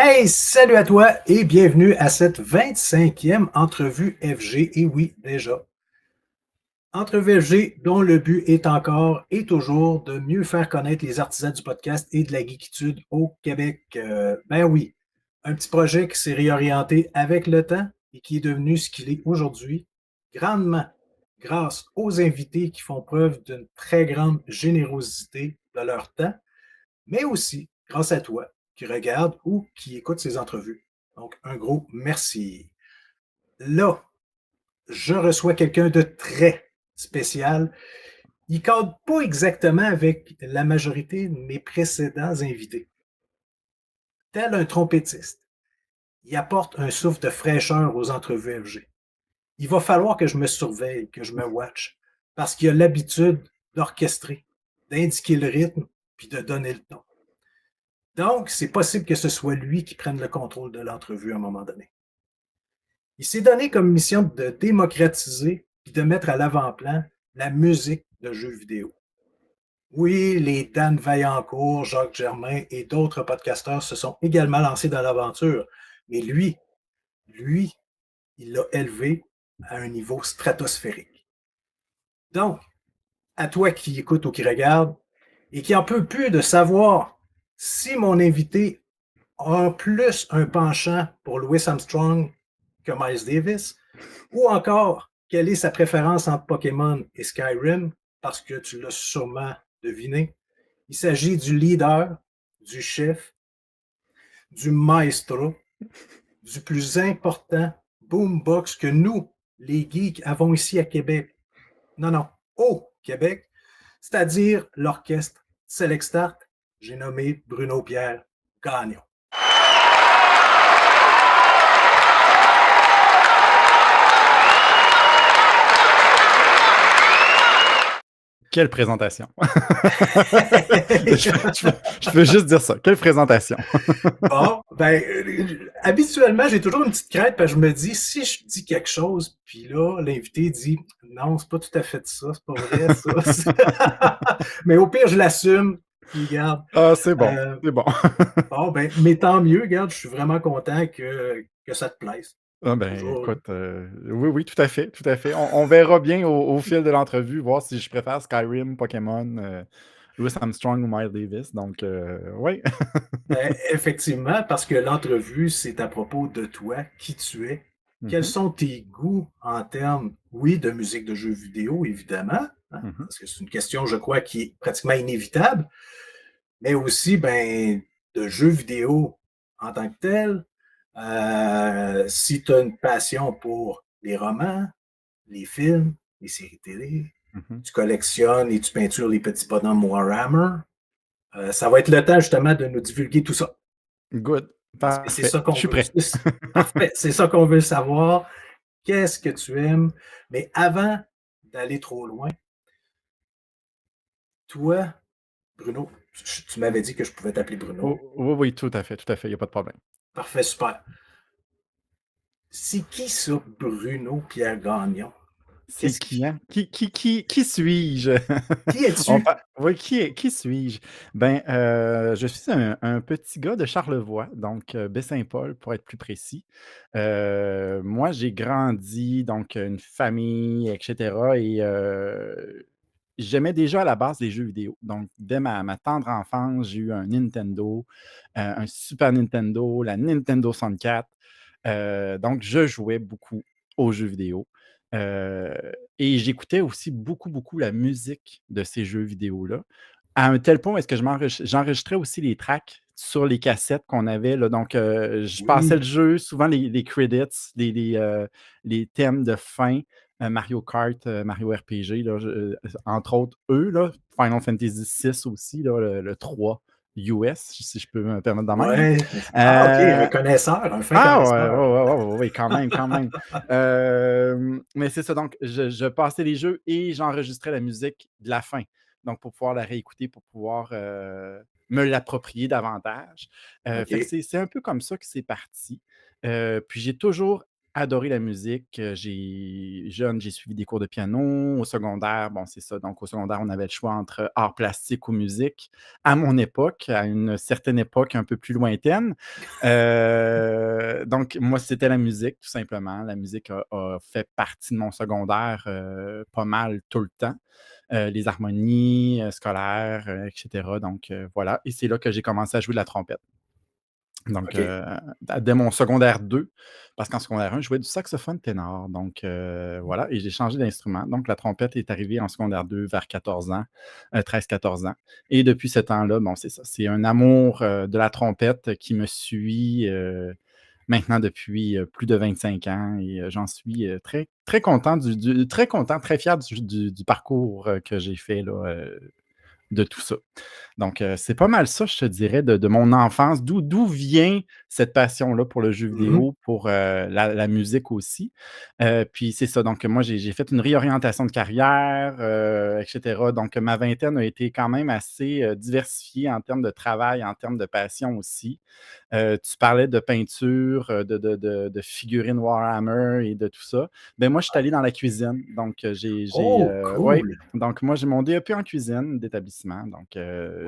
Hey, salut à toi et bienvenue à cette 25e entrevue FG. Et oui, déjà, entrevue FG dont le but est encore et toujours de mieux faire connaître les artisans du podcast et de la geekitude au Québec. Ben oui, un petit projet qui s'est réorienté avec le temps et qui est devenu ce qu'il est aujourd'hui, grandement grâce aux invités qui font preuve d'une très grande générosité de leur temps, mais aussi grâce à toi qui regarde ou qui écoute ces entrevues. Donc, un gros merci. Là, je reçois quelqu'un de très spécial. Il ne cadre pas exactement avec la majorité de mes précédents invités. Tel un trompettiste, il apporte un souffle de fraîcheur aux entrevues FG. Il va falloir que je me surveille, que je me watch, parce qu'il a l'habitude d'orchestrer, d'indiquer le rythme, puis de donner le ton. Donc, c'est possible que ce soit lui qui prenne le contrôle de l'entrevue à un moment donné. Il s'est donné comme mission de démocratiser et de mettre à l'avant-plan la musique de jeux vidéo. Oui, les Dan Vaillancourt, Jacques Germain et d'autres podcasteurs se sont également lancés dans l'aventure, mais lui, il l'a élevé à un niveau stratosphérique. Donc, à toi qui écoute ou qui regarde et qui en peut plus de savoir si mon invité a plus un penchant pour Louis Armstrong que Miles Davis, ou encore quelle est sa préférence entre Pokémon et Skyrim, parce que tu l'as sûrement deviné. Il s'agit du leader, du chef, du maestro, du plus important boombox que nous, les geeks, avons ici à Québec. Non, non, au Québec, c'est-à-dire l'orchestre Select Start. J'ai nommé Bruno Pierre Gagnon. Quelle présentation! Je peux juste dire ça. Quelle présentation! Bon, ben, habituellement, j'ai toujours une petite crainte parce que je me dis, si je dis quelque chose, puis là, l'invité dit, non, c'est pas tout à fait ça, c'est pas vrai, ça. Mais au pire, je l'assume, puis regarde. Ah, c'est bon, Euh, c'est bon. bon, ben, mais tant mieux, regarde, je suis vraiment content que ça te plaise. Ah ben, Toujours. écoute, oui, oui, tout à fait, tout à fait. On verra bien au fil de l'entrevue, voir si je préfère Skyrim, Pokémon, Louis Armstrong ou Miles Davis. Donc, oui. Ben, effectivement, parce que l'entrevue, c'est à propos de toi, qui tu es, quels Mhm, sont tes goûts en termes, oui, de musique de jeux vidéo, évidemment, hein, mhm. parce que c'est une question, je crois, qui est pratiquement inévitable, mais aussi, ben, de jeux vidéo en tant que tel. Si tu as une passion pour les romans, les films, les séries télé, Mhm. tu collectionnes et tu peintures les petits bonhommes Warhammer, ça va être le temps justement de nous divulguer tout ça. Good. Parce que c'est Parfait. ça Je qu'on suis veut. prêt. Parfait, c'est ça qu'on veut savoir. Qu'est-ce que tu aimes? Mais avant d'aller trop loin, toi, Bruno, tu m'avais dit que je pouvais t'appeler Bruno. Oui, oui, tout à fait, tout à fait. Il n'y a pas de problème. Parfait, super. C'est qui ça, Bruno Pierre Gagnon? C'est Qu'est-ce qui, qui. hein? Qui suis-je? Qui es-tu? Oui, qui suis-je? Ben, je suis un petit gars de Charlevoix, donc Baie-Saint-Paul, pour être plus précis. Moi, j'ai grandi, donc une famille, etc. Et j'aimais déjà à la base les jeux vidéo. Donc, dès ma tendre enfance, j'ai eu un Nintendo, un Super Nintendo, la Nintendo 64. Donc, je jouais beaucoup aux jeux vidéo. Euh, et j'écoutais aussi beaucoup, beaucoup la musique de ces jeux vidéo-là. À un tel point est-ce que j'enregistrais aussi les tracks sur les cassettes qu'on avait. Là. Donc, je passais le Oui. jeu, souvent les credits, les thèmes de fin, Mario Kart, Mario RPG, là, entre autres, eux, là, Final Fantasy VI aussi, là, le 3 US, si je peux me permettre de même. Là. Ouais. Ah, OK, un Euh, connaisseur, un fin ah ouais, connaisseur. ouais, ouais, ouais, ouais, ouais, quand même, quand même. Mais c'est ça, donc je passais les jeux et j'enregistrais la musique de la fin. Donc pour pouvoir la réécouter, pour pouvoir me l'approprier davantage. Fait que OK. c'est un peu comme ça que c'est parti. Puis j'ai toujours adoré la musique. Jeune, j'ai suivi des cours de piano. Au secondaire, bon, c'est ça. Donc, au secondaire, on avait le choix entre art plastique ou musique. À mon époque, à une certaine époque un peu plus lointaine. Donc, moi, c'était la musique, tout simplement. La musique a fait partie de mon secondaire pas mal tout le temps. Les harmonies scolaires, etc. Donc, voilà. Et c'est là que j'ai commencé à jouer de la trompette. Donc, OK. dès mon secondaire 2, parce qu'en secondaire 1, je jouais du saxophone ténor. Donc, voilà, et j'ai changé d'instrument. Donc, la trompette est arrivée en secondaire 2 vers 14 ans, 13-14 ans. Et depuis ce temps-là, bon, c'est ça. C'est un amour de la trompette qui me suit maintenant depuis plus de 25 ans. Et j'en suis très, très content, très content, très fier du parcours que j'ai fait là, de tout ça. Donc, c'est pas mal ça, je te dirais, de mon enfance. D'où vient cette passion-là pour le jeu Mmh. vidéo, pour la musique aussi. Puis c'est ça, donc moi, j'ai fait une réorientation de carrière, et cetera. Donc, ma vingtaine a été quand même assez diversifiée en termes de travail, en termes de passion aussi. Tu parlais de peinture, de figurines Warhammer et de tout ça. Ben moi, je suis allé dans la cuisine. Donc, Oh, ouais, cool! donc moi, j'ai mon DEP en cuisine d'établissement. Donc,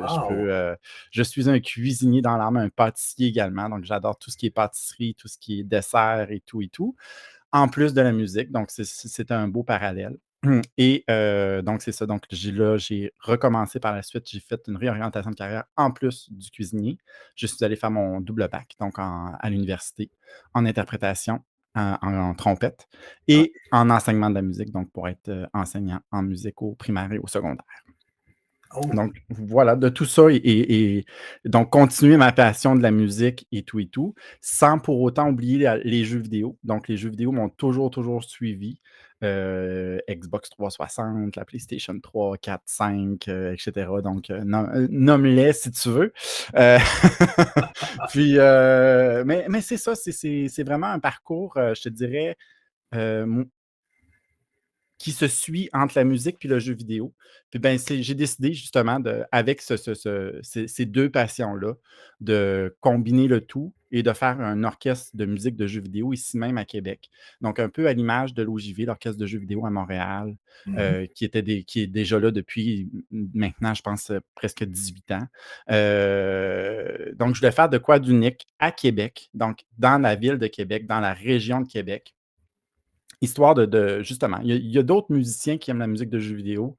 Wow! je suis un cuisinier dans l'âme, un pâtissier également. Donc, j'adore tout ce qui est pâtisserie, tout ce qui est dessert et tout et tout, en plus de la musique. Donc, c'est un beau parallèle. Et donc, c'est ça. Donc, j'ai recommencé par la suite. J'ai fait une réorientation de carrière en plus du cuisinier. Je suis allé faire mon double bac, donc à l'université, en interprétation, en trompette et OK. en enseignement de la musique, donc pour être enseignant en musique au primaire et au secondaire. Oh! Donc voilà, de tout ça et donc continuer ma passion de la musique et tout, sans pour autant oublier les jeux vidéo. Donc les jeux vidéo m'ont toujours, toujours suivi. Xbox 360, la PlayStation 3, 4, 5, et cetera. Donc nomme-les si tu veux. Heu, puis, mais c'est ça, c'est vraiment un parcours, je te dirais, heu, qui se suit entre la musique puis le jeu vidéo. Puis ben, j'ai décidé justement avec ces 2 passions-là, de combiner le tout et de faire un orchestre de musique de jeux vidéo ici même à Québec. Donc un peu à l'image de l'OJV, l'orchestre de jeux vidéo à Montréal, Mmh. qui est déjà là depuis maintenant, je pense, presque 18 ans. Donc je voulais faire de quoi d'unique à Québec, donc dans la ville de Québec, dans la région de Québec. Histoire justement, il y a d'autres musiciens qui aiment la musique de jeux vidéo,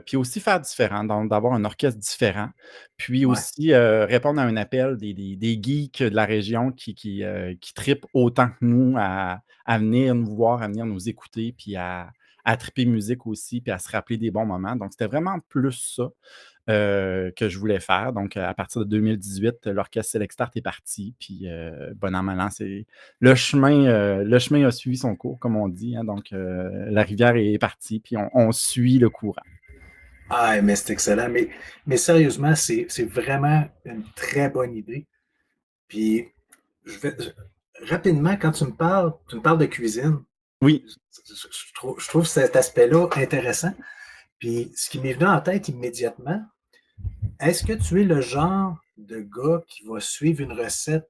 puis aussi faire différent, donc d'avoir un orchestre différent, puis Ouais. aussi, répondre à un appel des geeks de la région qui trippent autant que nous à venir nous voir, à venir nous écouter, puis à tripper musique aussi, puis à se rappeler des bons moments. Donc c'était vraiment plus ça, que je voulais faire. Donc, à partir de 2018, l'orchestre Select Start est parti. Puis, bon an, mal an, le chemin a suivi son cours, comme on dit, hein. Donc, la rivière est partie, puis on suit le courant. Ah, mais c'est excellent. Mais sérieusement, c'est vraiment une très bonne idée. Puis, rapidement, quand tu me parles de cuisine. Oui. Je trouve cet aspect-là intéressant. Puis, ce qui m'est venu en tête immédiatement, est-ce que tu es le genre de gars qui va suivre une recette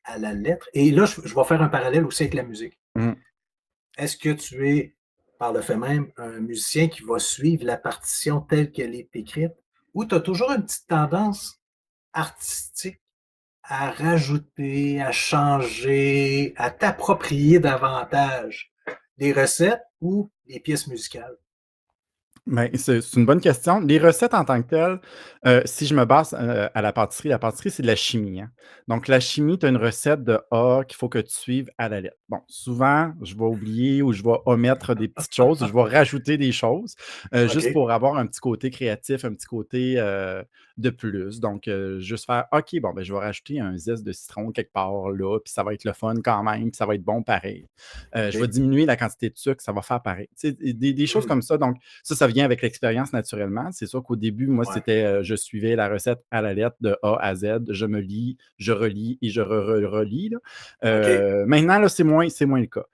à la lettre? Et là, je vais faire un parallèle aussi avec la musique. Mmh. Est-ce que tu es, par le fait même, un musicien qui va suivre la partition telle qu'elle est écrite? Ou tu as toujours une petite tendance artistique à rajouter, à changer, à t'approprier davantage des recettes ou des pièces musicales? Ben, c'est une bonne question. Les recettes en tant que telles, si je me base, à la pâtisserie, c'est de la chimie, hein. Donc la chimie, tu as une recette de A qu'il faut que tu suives à la lettre. Bon, souvent, je vais oublier ou je vais omettre des petites choses, je vais rajouter des choses, juste OK, pour avoir un petit côté créatif, un petit côté, de plus. Donc, juste faire: «OK, bon, ben, je vais rajouter un zeste de citron quelque part là, puis ça va être le fun quand même, puis ça va être bon pareil. Je vais OK. diminuer la quantité de sucre, ça va faire pareil». Tu sais, des choses Mmh, comme ça. Donc ça vient avec l'expérience naturellement. C'est sûr qu'au début, moi, ouais, c'était, je suivais la recette à la lettre de A à Z. Je me lis, je relis et je relis, là. OK. Maintenant, là, c'est moins le cas.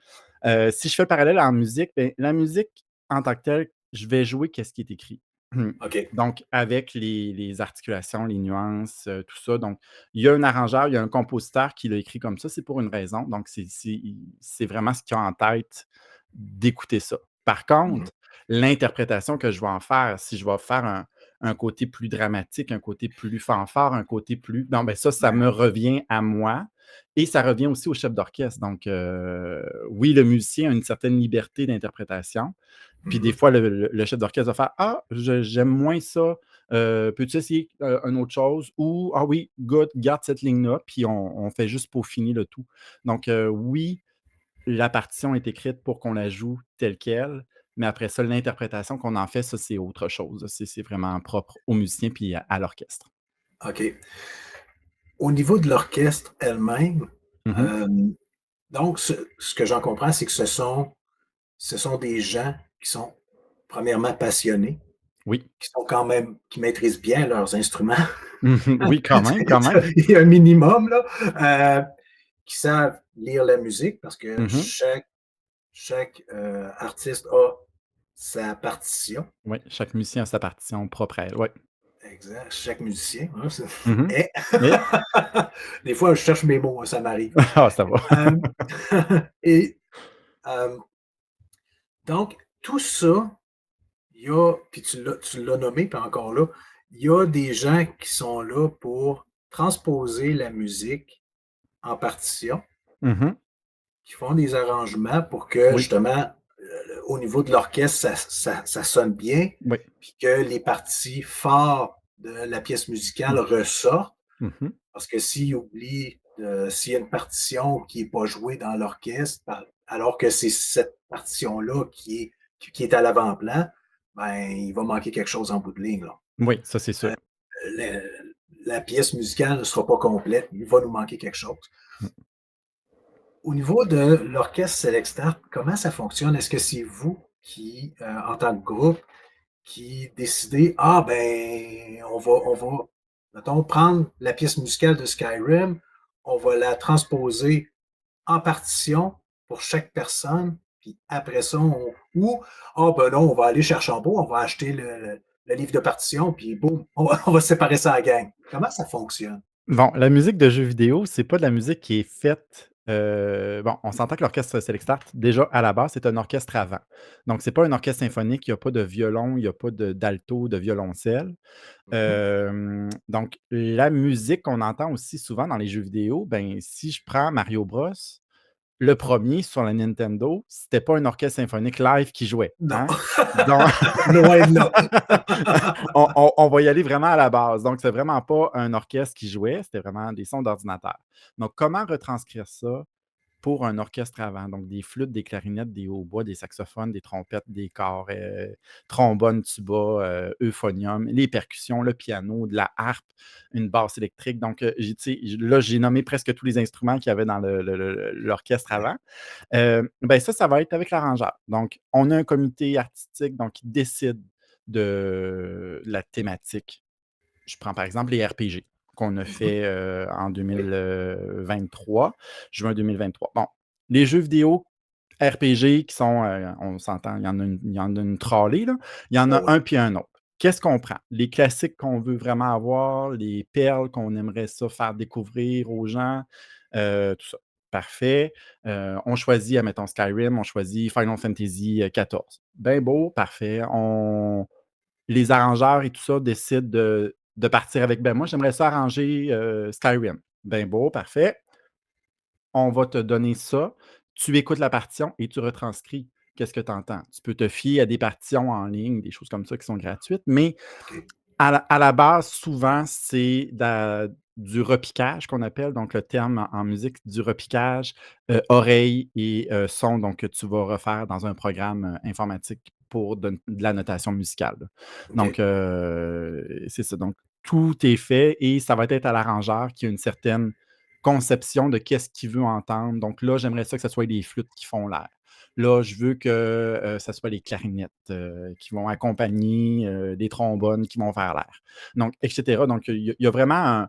Si je fais le parallèle en musique, ben, la musique en tant que telle, je vais jouer qu'est-ce qui est écrit. OK. Donc, avec les articulations, les nuances, tout ça. Donc, il y a un arrangeur, il y a un compositeur qui l'a écrit comme ça, c'est pour une raison. Donc, c'est vraiment ce qu'il a en tête d'écouter ça. Par Mmh. contre, l'interprétation que je vais en faire, si je vais faire un côté plus dramatique, un côté plus fanfare, un côté plus non, ben ça Ouais. me revient à moi et ça revient aussi au chef d'orchestre. Donc, oui, le musicien a une certaine liberté d'interprétation, puis des Mmh. fois, le chef d'orchestre va faire: «Ah, j'aime moins ça, peux-tu essayer, une autre chose?» ou «Ah oui, good, garde cette ligne-là», puis on fait juste peaufiner le tout. Donc, oui, la partition est écrite pour qu'on la joue telle quelle, mais après ça, l'interprétation qu'on en fait, ça, c'est autre chose. C'est vraiment propre aux musiciens puis à l'orchestre. OK. Au niveau de l'orchestre elle-même, Mmh. hem, donc ce que j'en comprends, c'est que ce sont des gens qui sont premièrement passionnés, Oui. qui maîtrisent bien leurs instruments. Oui, quand même, quand même. Il y a un minimum là, heu, qui savent lire la musique parce que Mmh. chaque artiste a sa partition. Oui, chaque musicien a sa partition propre à elle, ouais. Exact, chaque musicien, hein, c'est Mmh. et Et des fois, je cherche mes mots, hein, ça m'arrive. ah, ça va. Hem et hem, donc tout ça, il y a puis tu l'as nommé, puis encore là, il y a des gens qui sont là pour transposer la musique en partition, Mmh. qui font des arrangements pour que Oui, justement, au niveau de l'orchestre, ça sonne bien, oui. puis que les parties forts de la pièce musicale Mmh. ressortent. Mmh. Parce que s'il y a une partition qui est pas jouée dans l'orchestre, alors que c'est cette partition-là qui est à l'avant-plan, ben, il va manquer quelque chose en bout de ligne, là. Oui, ça, c'est sûr. La pièce musicale ne sera pas complète, il va nous manquer quelque chose. Mmh. Au niveau de l'orchestre Select comment ça fonctionne? Est-ce que c'est vous qui, en tant que groupe, qui décidez: «Ah ben, on va, mettons, prendre la pièce musicale de Skyrim, on va la transposer en partition pour chaque personne, puis après ça, ah ben non, on va aller chercher en beau, on va acheter le livre de partition, puis boum, on va séparer ça à la gang». Comment ça fonctionne? Bon, la musique de jeux vidéo, c'est pas de la musique qui est faite, bon, on s'entend que l'orchestre Select Start, déjà, à la base, c'est un orchestre à vent. Donc c'est pas un orchestre symphonique, il y a pas de violon, il y a pas d'alto, de violoncelle. Mmh. Donc la musique qu'on entend aussi souvent dans les jeux vidéo, ben, si je prends Mario Bros, le premier sur la Nintendo, c'était pas un orchestre symphonique live qui jouait, Non, hein? Donc loin de là. on va y aller vraiment à la base. Donc, c'est vraiment pas un orchestre qui jouait, c'était vraiment des sons d'ordinateur. Donc, comment retranscrire ça pour un orchestre avant? Donc, des flûtes, des clarinettes, des hautbois, des saxophones, des trompettes, des corps, trombone, tuba, euphonium, les percussions, le piano, de la harpe, une basse électrique. Donc, j'ai tu sais, là, j'ai nommé presque tous les instruments qu'il y avait dans l'orchestre Ouais, avant. Ben ça va être avec l'arrangeur. Donc, on a un comité artistique donc qui décide de la thématique. Je prends par exemple les RPG qu'on a mmh, fait, en oui, 2023, juin 2023. Bon, les jeux vidéo RPG qui sont, on s'entend, il y en a une trolley là. Il y en oui, a oui, un puis un autre. Qu'est-ce qu'on prend? Les classiques qu'on veut vraiment avoir, les perles qu'on aimerait ça faire découvrir aux gens, tout ça. Parfait. On choisit, admettons Skyrim, on choisit Final Fantasy, 14. Ben beau, parfait. On Les arrangeurs et tout ça décident de partir avec: «Ben moi j'aimerais ça arranger, Skyrim». Ben beau, parfait. On va te donner ça. Tu écoutes la partition et tu retranscris. Qu'est-ce que tu entends? Tu peux te fier à des partitions en ligne, des choses comme ça qui sont gratuites, mais OK, à la base, souvent, c'est du repiquage qu'on appelle, donc le terme en musique, du repiquage, oreille et son, donc que tu vas refaire dans un programme, informatique pour de la notation musicale, là. Donc, OK, c'est ça, donc tout est fait et ça va être à l'arrangeur qui a une certaine conception de qu'est-ce qu'il veut entendre. Donc là, j'aimerais ça que ce soit des flûtes qui font l'air. Là, je veux que, ça soit les clarinettes, qui vont accompagner, des trombones qui vont faire l'air. Donc et cetera. Donc il y a vraiment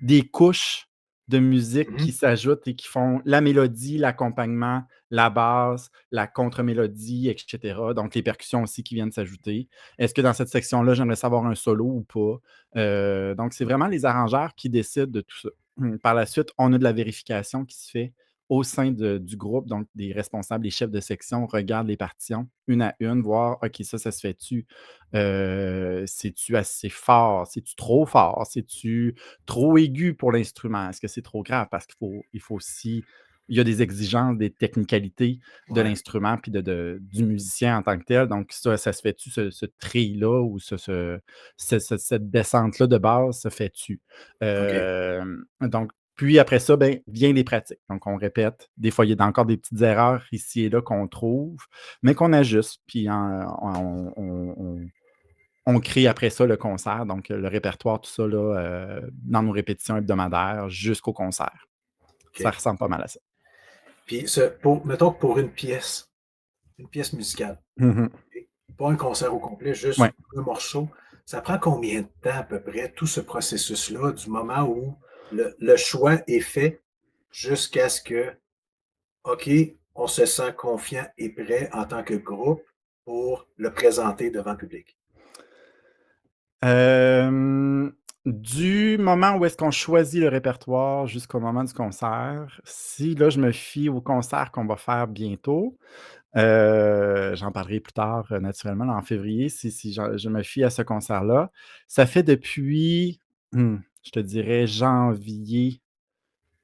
des couches de musique Mmh. qui s'ajoutent et qui font la mélodie, l'accompagnement, la basse, la contre-mélodie, et cetera. Donc les percussions aussi qui viennent s'ajouter. Est-ce que dans cette section-là, j'aimerais savoir un solo ou pas? Donc c'est vraiment les arrangeurs qui décident de tout ça. Par la suite, on a de la vérification qui se fait au sein du groupe, donc des responsables, les chefs de section regardent les partitions une à une, voir, OK, ça se fait-tu? C'est-tu assez fort? C'est-tu trop fort? C'est-tu trop aigu pour l'instrument? Est-ce que c'est trop grave? Parce qu'il faut aussi, il y a des exigences, des technicalités de Ouais, l'instrument puis du musicien en tant que tel. Donc, ça se fait-tu, ce tri-là ou cette descente-là de base, se fait-tu? OK. Donc, puis après ça, ben, vient les pratiques. Donc, on répète. Des fois, il y a encore des petites erreurs ici et là qu'on trouve, mais qu'on ajuste. Puis on crée après ça le concert, donc le répertoire, tout ça, là, dans nos répétitions hebdomadaires jusqu'au concert. Ça OK. ressemble pas mal à ça. Puis mettons que pour une pièce musicale, Mhm. OK? Pas un concert au complet, Ouais. juste un morceau, ça prend combien de temps à peu près, tout ce processus-là, du moment où le choix est fait jusqu'à ce que, OK, on se sent confiant et prêt en tant que groupe pour le présenter devant le public? Hem, du moment où est-ce qu'on choisit le répertoire jusqu'au moment du concert, si là, je me fie au concert qu'on va faire bientôt, j'en parlerai plus tard, naturellement, là, en février, si je me fie à ce concert-là. Ça fait depuis, je te dirais janvier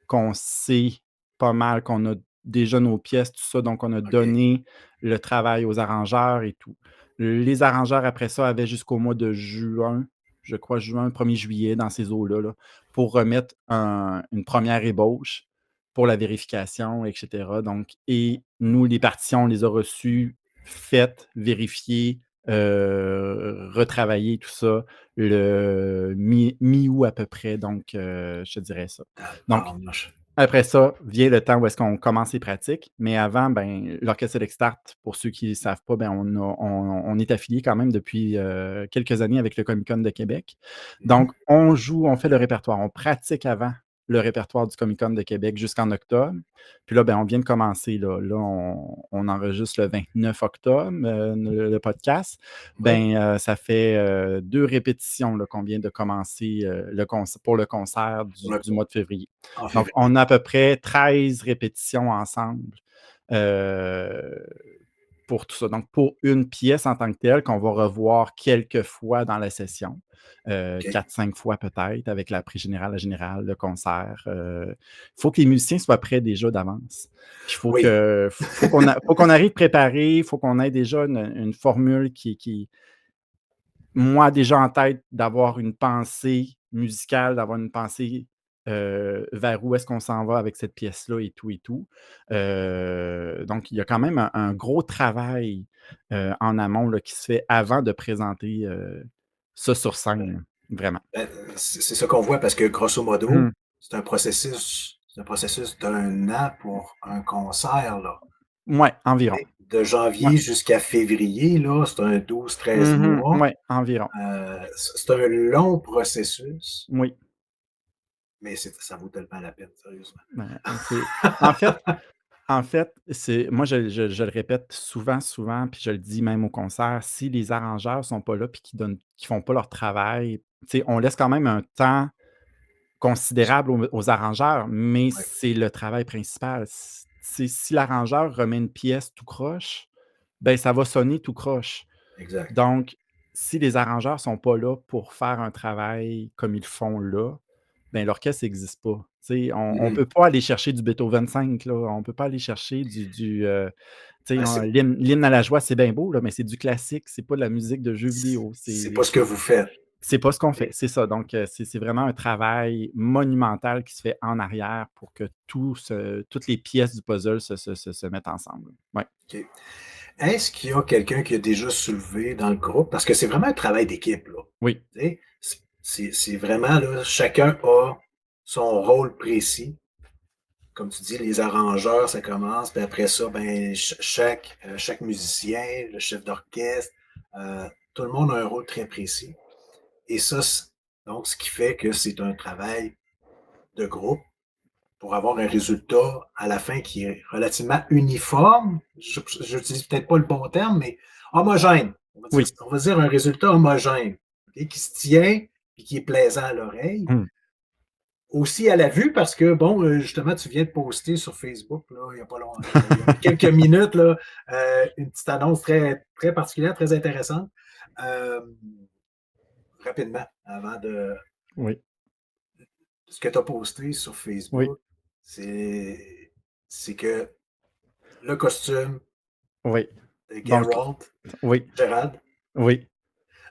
qu'on sait pas mal, qu'on a déjà nos pièces, tout ça, donc on a OK. donné le travail aux arrangeurs et tout. Les arrangeurs, après ça, avaient jusqu'au mois de juin, je crois juin, 1er juillet, dans ces eaux-là, là, pour remettre une première ébauche pour la vérification, et cetera. Donc et nous, les partitions, on les a reçues, faites, vérifiées, retravaillées, tout ça, le mi-août à peu près, donc je te dirais ça. Donc Tabarnouche. après ça, vient le temps où est-ce qu'on commence les pratiques, mais avant, ben, l'Orchestre Extart, pour ceux qui ne savent pas, ben, on est affilié quand même depuis, quelques années avec le Comic-Con de Québec. Mmh. Donc on joue, on fait le répertoire, on pratique avant le répertoire du Comic-Con de Québec jusqu'en octobre. Puis là, ben, on vient de commencer là. Là, on enregistre le 29 octobre, le podcast. Oui, Ben, ça fait, 2 répétitions là qu'on vient de commencer, pour le concert pour du mois de février. en Donc, février. on a à peu près 13 répétitions ensemble, heu, pour tout ça. Donc, pour une pièce en tant que telle qu'on va revoir quelques fois dans la session, OK. 4-5 fois peut-être avec la pré-générale, la générale, le concert. Il faut que les musiciens soient prêts déjà d'avance. Puis il faut Oui, que faut qu'on arrive préparé, il faut qu'on ait déjà une formule qui moi, déjà en tête, d'avoir une pensée musicale, d'avoir une pensée, vers où est-ce qu'on s'en va avec cette pièce-là et tout et tout. Donc il y a quand même un gros travail, en amont là, qui se fait avant de présenter, ça sur scène, vraiment. ben, c'est ça qu'on voit parce que grosso modo, Mmh. c'est un processus d'1 an pour un concert, là. Ouais, environ. Et de Ouais. janvier jusqu'à février, là, c'est un 12-13 Mmh. mois. Ouais, environ. C'est un long processus, Oui. mais ça vaut tellement la peine, sérieusement. Ben, c'est en fait En fait, c'est moi, je le répète souvent, souvent, puis je le dis même au concert, si les arrangeurs sont pas là puis qui font pas leur travail, tu sais, on laisse quand même un temps considérable aux arrangeurs, mais Oui, c'est le travail principal. Si l'arrangeur remet une pièce tout croche, ben ça va sonner tout croche. exact. Donc, si les arrangeurs sont pas là pour faire un travail comme ils font là, ben l'orchestre n'existe pas. Tu sais, on Mmh. peut pas aller chercher du Beethoven 5 là, on peut pas aller chercher tu sais, Ben, c'est l'hymne à la joie, c'est bien beau là, mais c'est du classique, c'est pas de la musique de jeux vidéo. c'est pas ce que vous faites. C'est pas ce qu'on fait, OK. c'est ça. Donc, c'est vraiment un travail monumental qui se fait en arrière pour que toutes les pièces du puzzle se mettent ensemble. Ouais, OK. Est-ce qu'il y a quelqu'un qui a déjà soulevé dans le groupe? Parce que c'est vraiment un travail d'équipe, là. oui, Tu sais? C'est vraiment, là, chacun a son rôle précis. Comme tu dis, les arrangeurs, ça commence, puis après ça, ben, chaque musicien, le chef d'orchestre, tout le monde a un rôle très précis. Et ça, donc, ce qui fait que c'est un travail de groupe. pour avoir un résultat à la fin qui est relativement uniforme. Je n'utilise peut-être pas le bon terme, mais homogène. Oui. On va dire un résultat homogène, ok, qui se tient et qui est plaisant à l'oreille. Mmh. Aussi à la vue, parce que, bon, justement, tu viens de poster sur Facebook, là, il y a pas long il y a quelques minutes, là, une petite annonce très, très particulière, très intéressante. Hem, Rapidement, avant de Oui. ce que tu as posté sur Oui. Facebook, c'est c'est que le costume Oui. de Donc Geralt, oui. Gérald, Oui.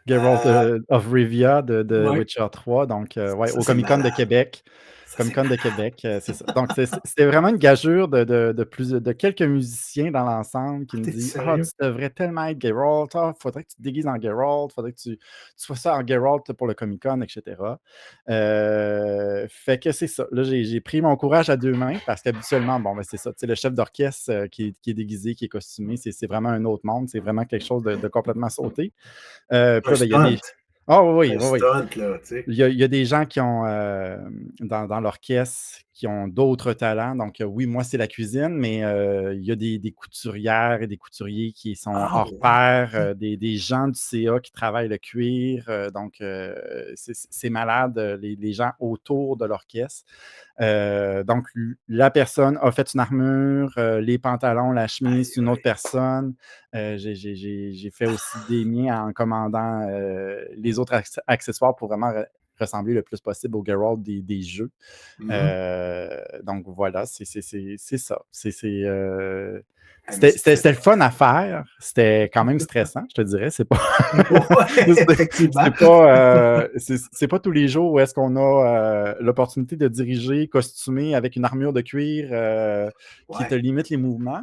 Geralt, heu, of Rivia de ouais, Witcher 3, donc ouais, ça, au c'est Comic-Con de malade. Québec. Ça, c'est Comic-Con de malade. Québec, c'est ça. Donc c'était vraiment une gageure de quelques musiciens dans l'ensemble qui Ah, me tu dit: «Ah, tu sérieux? devrais tellement être Geralt. Ah, faudrait que tu te déguises en Geralt, faudrait que tu sois ça en Geralt pour le Comic-Con» et cetera. Fait que c'est ça. Là, j'ai pris mon courage à 2 mains parce qu'habituellement, bon, ben, c'est ça, tu sais, le chef d'orchestre, qui est déguisé, qui est costumé, c'est vraiment un autre monde, c'est vraiment quelque chose de complètement sauté. Puis Un là, ben, il y a des stunt, ah oui, un oui, oui. stunt, là, tu sais? Il y a des gens qui ont, dans l'orchestre, qui ont d'autres talents. Donc, oui, moi, c'est la cuisine, mais il y a des couturières et des couturiers qui sont Ah hors ouais, pair, OK. des gens du CA qui travaillent le cuir, donc c'est malade, les gens autour de l'orchestre. Donc la personne a fait une armure, les pantalons, la chemise, Aïe, c'est une autre aïe. personne. J'ai fait aussi des miens en commandant, les autres accessoires pour vraiment ressembler le plus possible au Geralt des jeux. Mmh. Donc voilà, c'est ça. Ah, mais C'était le fun à faire. C'était quand même stressant, je te dirais. C'est pas ouais, effectivement. c'est pas tous les jours où est-ce qu'on a l'opportunité de diriger costumé avec une armure de cuir qui te Ouais, limite les mouvements.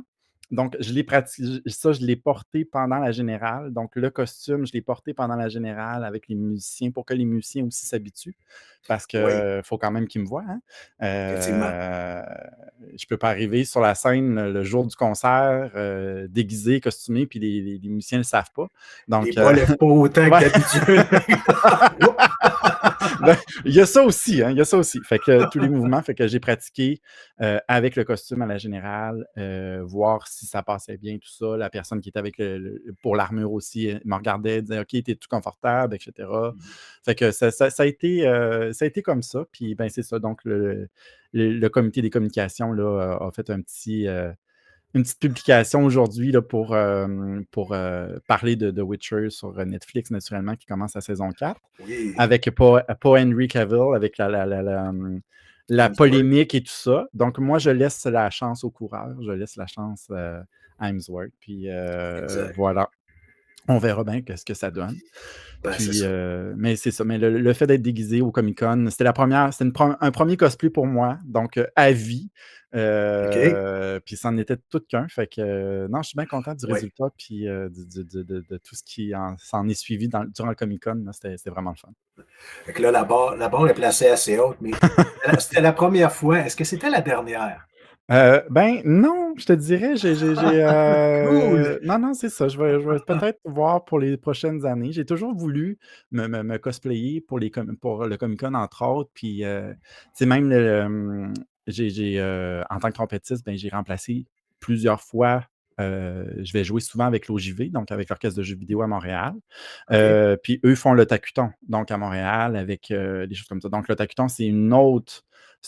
Donc, je l'ai pratiqué, ça, je l'ai porté pendant la générale. Donc, le costume, je l'ai porté pendant la générale avec les musiciens pour que les musiciens aussi s'habituent parce oui, qu'il faut quand même qu'ils me voient. Hein? effectivement. Je peux pas arriver sur la scène le jour du concert déguisé, costumé, puis les musiciens ne le savent pas. Les Donc, bras lèvent pas autant que ouais. d'habitude. Oups! Ben, il y a ça aussi, hein, il y a ça aussi. Fait que tous les mouvements, fait que j'ai pratiqué avec le costume à la générale, voir si ça passait bien, tout ça. La personne qui était avec pour l'armure aussi me regardait, disait: OK, t'es tout confortable, etc. Fait que ça a été comme ça. Puis, ben, c'est ça. Donc, le comité des communications là, a fait une petite publication aujourd'hui là, pour parler de Witcher sur Netflix, naturellement, qui commence la saison 4 Oui, avec pas Henry Cavill, avec la Hemsworth, polémique et tout ça. Donc, moi, je laisse la chance au coureur, je laisse la chance à Hemsworth. Puis exact. voilà, on verra bien ce que ça donne. Ben, c'est Puis, ça. mais c'est ça. Mais le fait d'être déguisé au Comic Con, c'était un premier cosplay pour moi, donc à vie. OK? Puis c'en était tout qu'un. Fait que non, je suis bien content du Oui. résultat, puis de tout ce qui s'en est suivi durant le Comic Con. C'était vraiment le fun. Fait que là, la barre est placée assez haute, mais c'était la première fois. Est-ce que c'était la dernière? Ben, non, je te dirais, Cool! non, non, c'est ça. Je vais peut-être voir pour les prochaines années. J'ai toujours voulu me cosplayer pour le Comic-Con, entre autres. Puis, tu sais, même en tant que trompettiste, ben, j'ai remplacé plusieurs fois. Je vais jouer souvent avec l'OJV, donc avec l'Orchestre de jeux vidéo à Montréal. OK. Puis eux font le Takuton, donc à Montréal, avec des choses comme ça. Donc le Takuton, c'est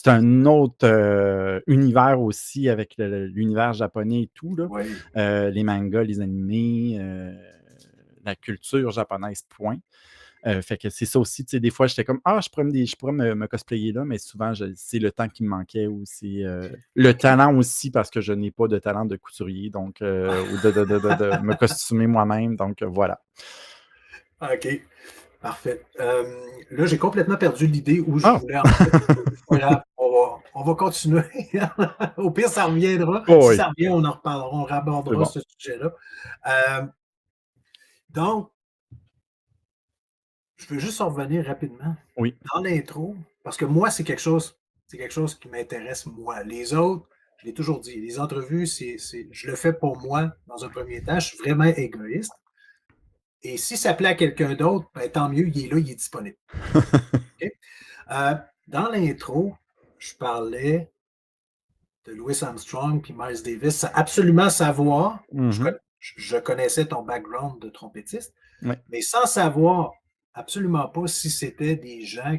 un autre univers aussi avec l'univers japonais et tout, là. Oui. Les mangas, les animés, la culture japonaise, point. Fait que c'est ça aussi, tu sais, des fois, j'étais comme: «Ah, je pourrais me cosplayer là», mais souvent, c'est le temps qui me manquait ou c'est, le OK. talent aussi parce que je n'ai pas de talent de couturier, donc ou de me costumer moi-même, donc voilà. OK, parfait. Là, j'ai complètement perdu l'idée où je Ah! voulais en venir. C'est pas grave, on va continuer. Au pire, ça reviendra. Oh Si oui, ça revient, on en reparlera, on c'est rabordera bon. ce sujet-là. Hem, donc, je veux juste en revenir rapidement. Oui. Dans l'intro, parce que moi, c'est quelque chose qui m'intéresse moi. Les autres, je l'ai toujours dit, les entrevues, je le fais pour moi dans un premier temps. Je suis vraiment égoïste. Et si ça plaît à quelqu'un d'autre, ben, tant mieux, il est là, il est disponible. OK? Dans l'intro, je parlais de Louis Armstrong puis Miles Davis, sans absolument savoir, Mmh. je connaissais ton background de trompettiste, Ouais. mais sans savoir absolument pas si c'était des gens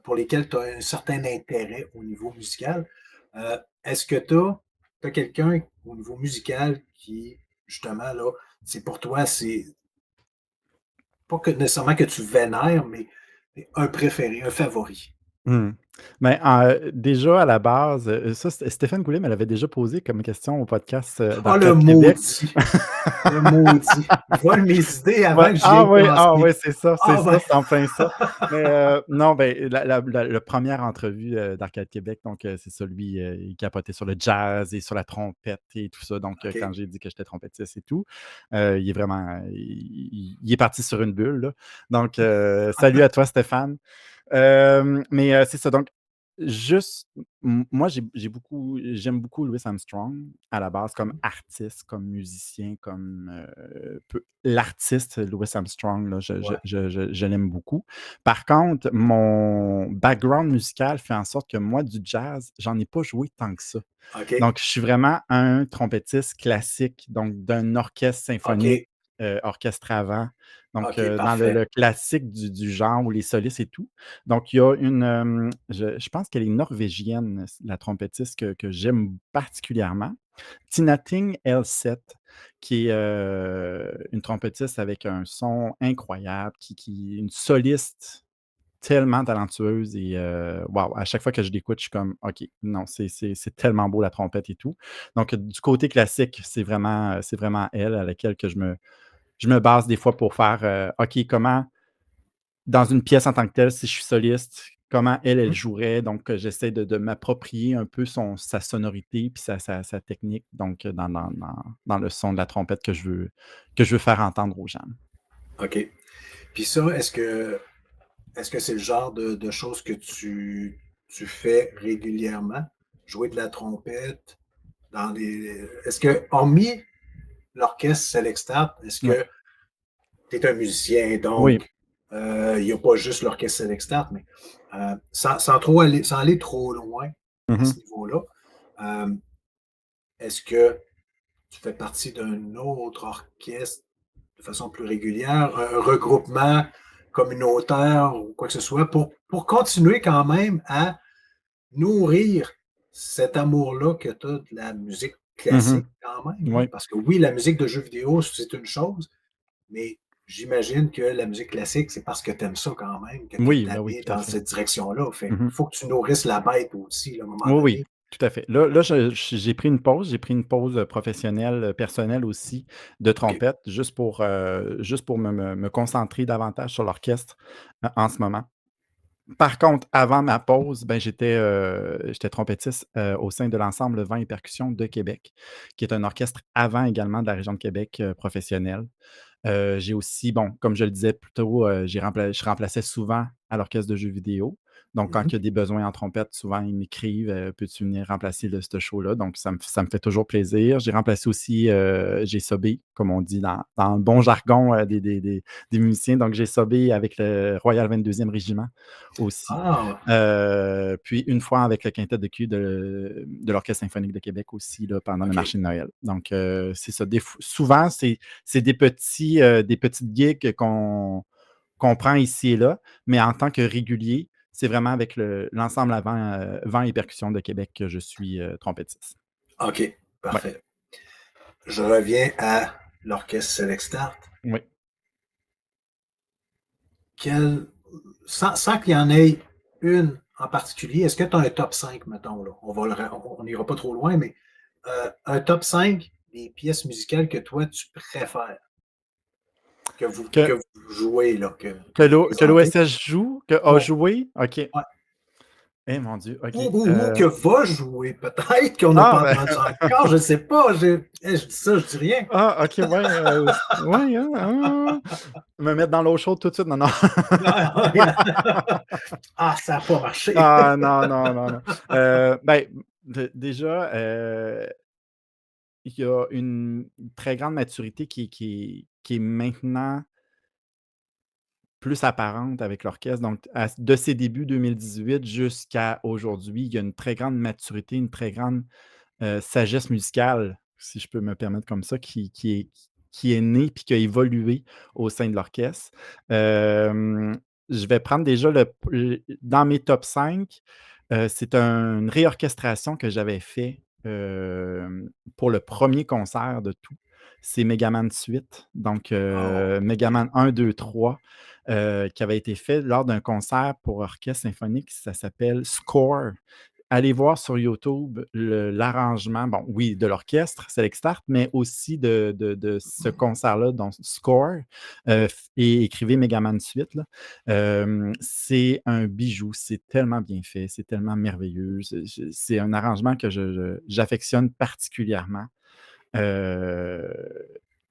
pour lesquels tu as un certain intérêt au niveau musical. Est-ce que tu as quelqu'un au niveau musical qui, justement, là, c'est pour toi, c'est pas que nécessairement que tu vénères, mais un préféré, un favori? Mmh. Ben, déjà à la base, ça, Stéphane Goulet me l'avait déjà posé comme question au podcast, Oh, le d'Arcade Québec. maudit! Le maudit! Vole mes idées Ouais, avant que j'y ai ah pensé. ouais, Ah ben, c'est en plein ça. Mais, non, ben, la 1re entrevue, d'Arcade Québec, donc, c'est ça, lui, il capotait sur le jazz et sur la trompette et tout ça. Donc, quand OK. j'ai dit que j'étais trompettiste et tout, il est vraiment, il est parti sur une bulle, là. Donc, salut à toi Stéphane. Mais, c'est ça, donc juste moi j'aime beaucoup Louis Armstrong à la base comme Mmh. artiste, comme musicien, comme, peu l'artiste Louis Armstrong là, Ouais. je l'aime beaucoup. Par contre, mon background musical fait en sorte que moi du jazz, j'en ai pas joué tant que ça. OK. Donc je suis vraiment un trompettiste classique, donc d'un orchestre symphonique, OK. orchestre à vent, donc, OK, dans parfait. le classique du genre où les solistes et tout. Donc il y a une, je pense qu'elle est norvégienne, la trompettiste que j'aime particulièrement. Tina Ting Elset, qui est, une trompettiste avec un son incroyable, une soliste tellement talentueuse et waouh, à chaque fois que je l'écoute, je suis comme: «OK, non, c'est tellement beau la trompette et tout». Donc du côté classique, c'est vraiment elle à laquelle que je me base des fois pour faire, OK, comment dans une pièce en tant que telle, si je suis soliste, comment elle Mmh. jouerait. Donc, j'essaie de m'approprier un peu sa sonorité puis sa technique, donc, dans le son de la trompette que je veux faire entendre aux gens. OK. Puis ça, est-ce que c'est le genre de choses que tu fais régulièrement? Jouer de la trompette dans des est-ce que, hormis l'orchestre Select-Start, est-ce Ouais. que tu es un musicien, Oui. donc il y a pas juste l'orchestre Select-Start, mais sans aller trop loin à Mmh. ce niveau-là, hem, est-ce que tu fais partie d'un autre orchestre de façon plus régulière, un regroupement communautaire ou quoi que ce soit pour continuer quand même à nourrir cet amour-là que tu as de la musique Mmh. classique quand même, là? Oui. Parce que oui, la musique de jeux vidéo, c'est une chose, mais j'imagine que la musique classique, c'est parce que tu aimes ça quand même, que tu es Oui, ben oui, allé tout à dans fait. cette direction-là. Fait Mmh. faut que tu nourrisses la bête aussi, là, à un moment Oui, oui, donné. tout à fait. Là, j'ai pris une pause, professionnelle, personnelle aussi de OK. trompette, juste pour me concentrer davantage sur l'orchestre, en ce moment. Par contre, avant ma pause, ben, j'étais trompettiste, au sein de l'ensemble Vent et percussions de Québec, qui est un orchestre à vent également de la région de Québec, professionnel. J'ai aussi, bon, comme je le disais plus tôt, je remplaçais souvent à l'orchestre de jeux vidéo. Donc, quand Mmh. il y a des besoins en trompette, souvent, ils m'écrivent: «Peux-tu venir remplacer ce show-là?» Donc ça me fait toujours plaisir. J'ai remplacé aussi, j'ai sobé, comme on dit dans le bon jargon, des musiciens. Donc j'ai sobé avec le Royal 22e Régiment aussi. Ah! Puis une fois avec le quintet de cul de l'Orchestre symphonique de Québec aussi, là, pendant le OK. marché de Noël. Donc, c'est ça. Souvent, c'est des petites gigs qu'on prend ici et là, mais en tant que régulier, c'est vraiment avec l'ensemble avant, vent et percussions de Québec que je suis, trompettiste. OK, Ouais, parfait. Je reviens à l'orchestre Select Start. oui. Quel sans qu'il y en ait une en particulier, est-ce que tu as un top 5 mettons, là? On n'ira pas trop loin, mais, un top 5 des pièces musicales que toi tu préfères, que Que vous jouez là, que vous que présentez? l'OSS joue, que a Ouais, joué? OK. ouais. Eh mon Dieu, OK, Ou que va jouer peut-être, qu'on n'a ah pas ben entendu encore, je ne sais pas, je dis ça, je dis rien. ah OK, ouais, ouais, me mettre dans l'eau chaude tout de suite, non, non. Ah, ça a pas marché. Ah non, non, non, non. Ben, déjà, il y a une très grande maturité qui est maintenant plus apparente avec l'orchestre. Donc, de ses débuts 2018 jusqu'à aujourd'hui, il y a une très grande maturité, une très grande sagesse musicale, si je peux me permettre comme ça, qui est née puis qui a évolué au sein de l'orchestre. Hem, je vais prendre déjà dans mes top 5, c'est une réorchestration que j'avais fait, pour le premier concert de tout. C'est Megaman Suite, donc Oh, OK. Megaman 1, 2, 3, qui avait été fait lors d'un concert pour orchestre symphonique. Ça s'appelle Score. Allez voir sur YouTube l'arrangement, bon, oui, de l'orchestre, Select Start, mais aussi de ce concert-là, donc Score, et écrivez Megaman Suite, là. C'est un bijou, c'est tellement bien fait, c'est tellement merveilleux. C'est un arrangement que j'affectionne particulièrement. Heu,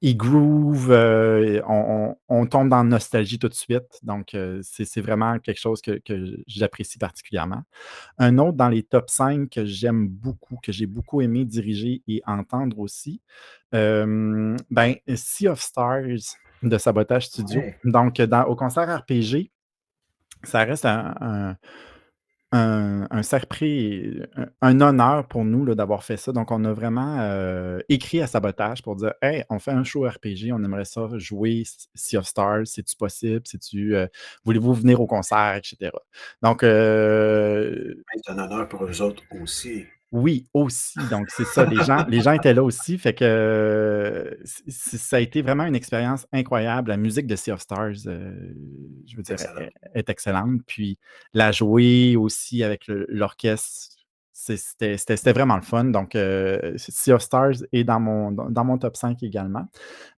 il groove, on tombe dans la nostalgie tout de suite, donc c'est vraiment quelque chose que j'apprécie particulièrement. Un autre dans les top 5 que j'aime beaucoup, que j'ai beaucoup aimé diriger et entendre aussi, ben, Sea of Stars de Sabotage Studio. Ouais. Donc, au concert RPG, ça reste un sacré un honneur pour nous là, d'avoir fait ça. Donc, on a vraiment écrit à Sabotage pour dire: «Hey, on fait un show RPG, on aimerait ça jouer Sea of Stars, c'est-tu possible? Voulez-vous venir au concert?» et cetera. Donc, C'est un honneur pour eux autres aussi. oui, aussi, donc c'est ça, les gens étaient là aussi, fait que, ça a été vraiment une expérience incroyable. La musique de Sea of Stars, je veux C'est dire, excellent. est excellente, puis la jouer aussi avec l'orchestre, c'était vraiment le fun, donc Sea of Stars est dans mon top 5 également.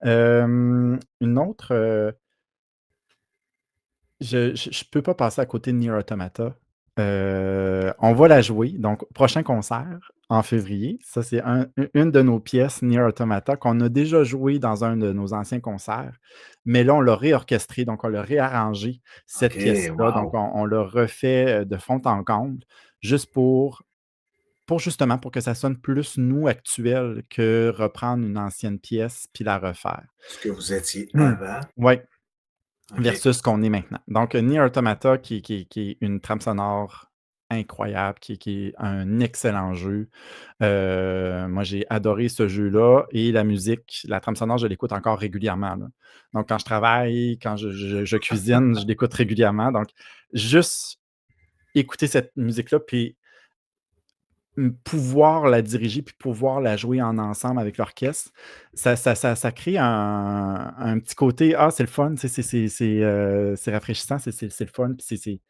Une autre, je peux pas passer à côté de Nier Automata. On va la jouer, donc prochain concert en février. Ça, c'est une de nos pièces Nier Automata qu'on a déjà joué dans un de nos anciens concerts, mais là, on l'a réorchestré, donc on l'a réarrangé, cette OK, pièce-là. Donc wow! on l'a refait, de fond en comble, juste pour justement, pour que ça sonne plus nous, actuel, que reprendre une ancienne pièce puis la refaire. Ce que vous étiez avant. Ouais. OK. Versus ce qu'on est maintenant. Donc, Nier Automata qui est une trame sonore incroyable, qui est un excellent jeu. Moi, j'ai adoré ce jeu-là et la musique, la trame sonore, je l'écoute encore régulièrement, là. Donc, quand je travaille, quand je cuisine, je l'écoute régulièrement. Donc, juste écouter cette musique-là, puis pouvoir la diriger, puis pouvoir la jouer en ensemble avec l'orchestre, ça crée un petit côté: «Ah, c'est le fun», tu sais, c'est rafraîchissant, c'est le fun, puis tu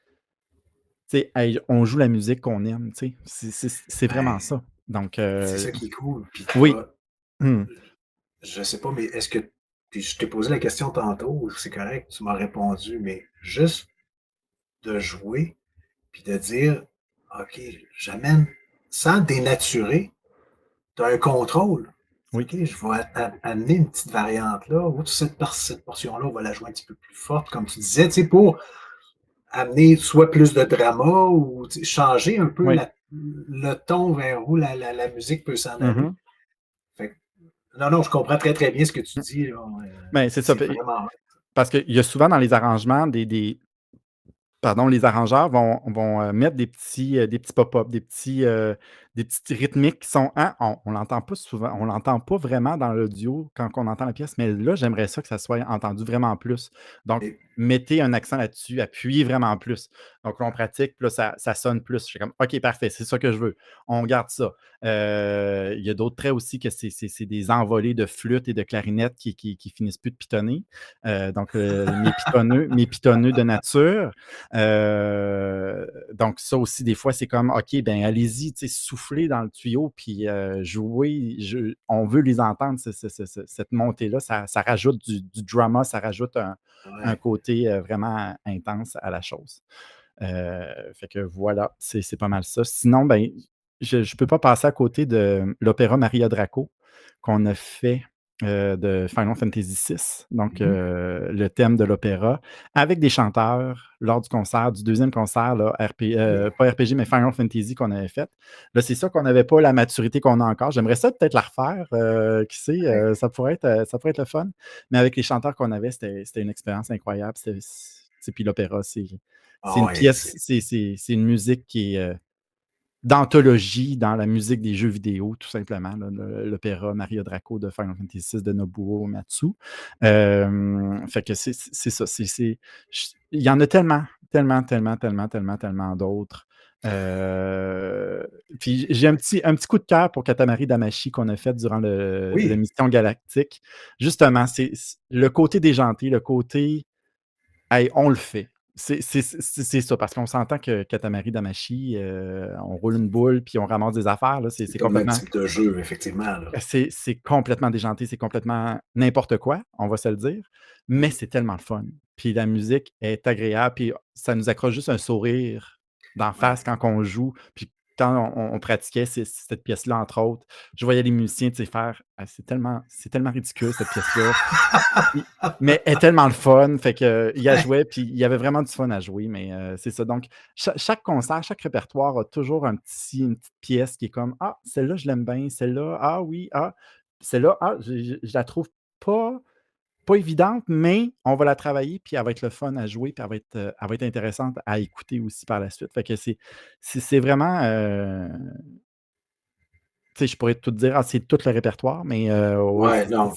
sais, hey, on joue la musique qu'on aime, tu sais, c'est vraiment Ben, ça. Donc c'est ça qui est cool. Puis oui. toi, Mmh. je sais pas, mais est-ce que puis je t'ai posé la question tantôt, c'est correct, tu m'as répondu, mais juste de jouer, puis de dire: «OK, j'amène» sans dénaturer, tu as un contrôle. Oui, OK, je vais amener une petite variante là, ou cette portion-là, on va la jouer un petit peu plus forte, comme tu disais, tu sais, pour amener soit plus de drama ou tu sais, changer un peu oui. le ton vers où la musique peut s'en aller. Mmh. Fait que non, non, je comprends très, très bien ce que tu Mmh. dis, là, Ben, c'est ça, c'est vraiment parce qu'il y a souvent dans les arrangements pardon, les arrangeurs vont, mettre des petits pop-up, des petites rythmiques qui sont hein, on l'entend pas souvent, on l'entend pas vraiment dans l'audio quand on entend la pièce, mais là, j'aimerais ça que ça soit entendu vraiment plus. Donc, et mettez un accent là-dessus, appuyez vraiment plus. Donc là, on pratique, puis là, ça sonne plus. Je suis comme: «OK, parfait, c'est ça que je veux. On garde ça». Il y a d'autres traits aussi que c'est des envolées de flûte et de clarinette qui finissent plus de pitonner. Donc, mes pitonneux de nature. Donc ça aussi, des fois, c'est comme: «OK, ben allez-y, tu sais, soufflez dans le tuyau puis jouez, on veut les entendre cette montée-là». Ça rajoute du drama, ça rajoute un ouais. côté, vraiment intense à la chose. Fait que voilà, c'est pas mal ça. Sinon, ben, je peux pas passer à côté de l'opéra Maria Draco qu'on a fait, de Final Fantasy VI, donc Mmh. le thème de l'opéra, avec des chanteurs lors du concert, du deuxième concert là, OK. pas RPG, mais Final Fantasy qu'on avait fait. Là, c'est sûr qu'on n'avait pas la maturité qu'on a encore. J'aimerais ça peut-être la refaire, qui sait, ça pourrait être le fun. Mais avec les chanteurs qu'on avait, c'était une expérience incroyable. sais, puis l'opéra, c'est Ah une ouais, pièce, c'est une musique qui est d'anthologie dans la musique des jeux vidéo, tout simplement, là, l'opéra Maria Draco de Final Fantasy VI de Nobuo Uematsu. Fait que c'est ça. Il y en a tellement, tellement, tellement, tellement, tellement, tellement d'autres. Euh, Puis j'ai un petit coup de cœur pour Katamari Damacy qu'on a fait durant la oui, mission galactique. Justement, c'est le côté déjanté, le côté hey, on le fait. C'est ça, parce qu'on s'entend que Katamari Damacy, on roule une boule puis on ramasse des affaires, là, c'est pas le même type de jeu, effectivement, là. c'est complètement déjanté, c'est complètement n'importe quoi, on va se le dire, mais Mhm. c'est tellement le fun. Puis la musique est agréable, puis ça nous accroche juste un sourire d'en Ouais. face quand on joue. Puis quand on pratiquait cette pièce-là, entre autres, je voyais les musiciens, tu sais, faire: «Ah, c'est tellement ridicule cette pièce-là». I Mais elle est tellement le fun, fait qu'il a jouait, puis il y avait vraiment du fun à jouer, mais c'est ça. Donc chaque concert, chaque répertoire a toujours une petite pièce qui est comme: «Ah, celle-là, je l'aime bien, celle-là, ah oui, ah, celle-là, ah, je la trouve pas pas évidente, mais on va la travailler, puis elle va être le fun à jouer, puis elle va être intéressante à écouter aussi par la suite». Fait que c'est vraiment, tu sais, je pourrais tout te dire: «Ah, c'est tout le répertoire», mais oui, Ouais, non.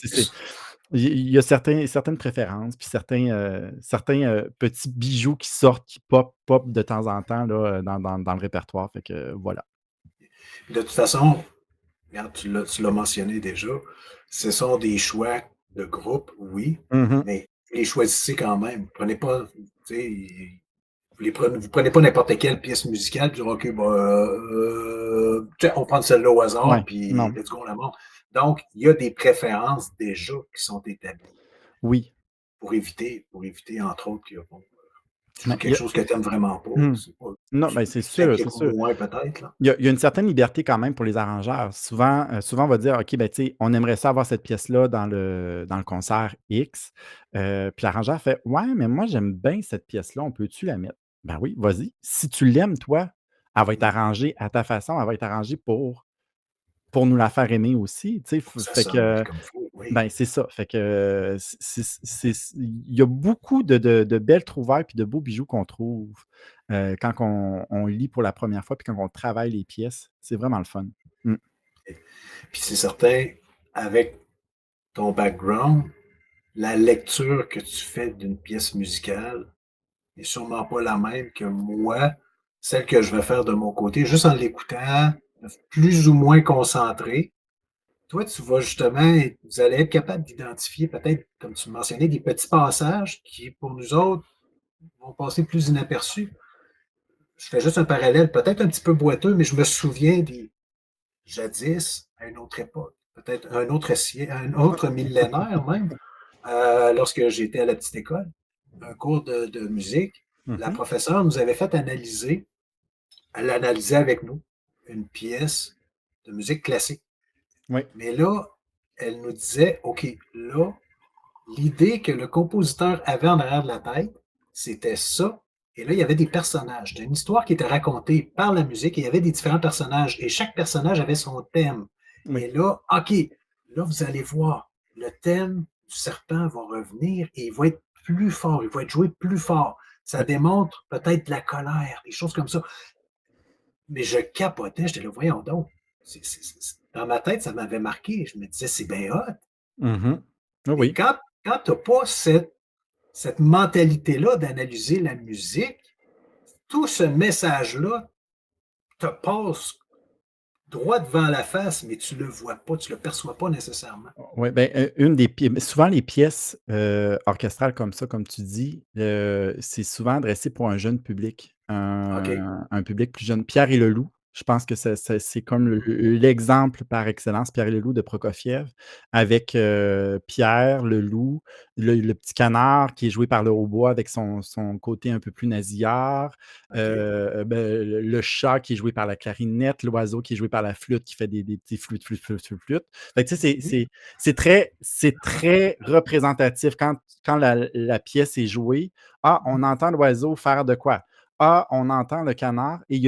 il y a certaines préférences, puis certains, petits bijoux qui sortent, qui pop de temps en temps là, dans le répertoire, fait que voilà. De toute façon, regarde, tu l'as mentionné déjà, ce sont des choix de groupe, oui, Mmh. mais vous les choisissez quand même. Prenez pas, tu sais, vous prenez pas n'importe quelle pièce musicale, puis OK, bah, tu sais, on prend celle-là au hasard, Ouais, puis non, let's go, on la monte. Donc, il y a des préférences déjà qui sont établies oui, pour éviter, entre autres, que bon, tu joues mais il y quelque a chose que tu aimes vraiment pas. mmh, C'est pas, non, tu ben, c'est sûr, c'est t'impliques sûr. moins peut-être, là. Il y a une certaine liberté quand même pour les arrangeurs. Souvent on va dire: «OK, ben, tu sais, on aimerait ça avoir cette pièce-là dans le concert X». Puis l'arrangeur fait: «Ouais, mais moi j'aime bien cette pièce-là, on peut-tu la mettre?» Ben oui, vas-y. Si tu l'aimes toi, elle va être Mmh. arrangée à ta façon, elle va être arrangée pour nous la faire aimer aussi, tu sais? Pour que ça Fait sonne que comme il faut, oui. ben, c'est ça. Fait que, il y a beaucoup de belles trouvailles puis de beaux bijoux qu'on trouve, quand on lit pour la première fois puis quand on travaille les pièces. C'est vraiment le fun. Mmh. Puis c'est certain, avec ton background, la lecture que tu fais d'une pièce musicale n'est sûrement pas la même que moi, celle que je vais faire de mon côté, juste en l'écoutant, plus ou moins concentré. Toi, tu vas justement vous allez être capable d'identifier peut-être, comme tu le mentionnais, des petits passages qui, pour nous autres, vont passer plus inaperçus. Je fais juste un parallèle, peut-être un petit peu boiteux, mais je me souviens des jadis, à une autre époque, peut-être un autre millénaire même, lorsque j'étais à la petite école, un cours de musique, la Mmh. professeure nous avait fait analyser, elle analysait avec nous une pièce de musique classique. Oui, Mais là, elle nous disait, OK, là, l'idée que le compositeur avait en arrière de la tête, c'était ça. Et là, il y avait des personnages, d'une histoire qui était racontée par la musique, et il y avait des différents personnages, et chaque personnage avait son thème. oui. Et là, OK, là, vous allez voir, le thème du serpent va revenir et il va être plus fort, il va être joué plus fort. Ça Oui. démontre peut-être de la colère, des choses comme ça. Mais je capotais, j'étais là, voyons donc. Dans ma tête, ça m'avait marqué. Je me disais, c'est bien hot. Mmh. Oui, Et oui. quand tu n'as pas cette mentalité-là d'analyser la musique, tout ce message-là te passe droit devant la face, mais tu le vois pas, tu le perçois pas nécessairement. Ouais, ben, une des pi souvent les pièces, orchestrales comme ça, comme tu dis, c'est souvent adressé pour un jeune public, OK. un public plus jeune. Pierre et le loup, je pense que c'est comme l'exemple par excellence, Pierre et le loup de Prokofiev avec, Pierre, le loup, le petit canard qui est joué par le hautbois avec son côté un peu plus nasillard, OK. ben, le chat qui est joué par la clarinette, l'oiseau qui est joué par la flûte qui fait des petits flûtes, flûtes, flûtes, flûtes, flûtes. Fait que tu sais, Mmh. c'est très représentatif quand la pièce est jouée. Ah, Mmh. on entend l'oiseau faire de quoi? Ah, on entend le canard et il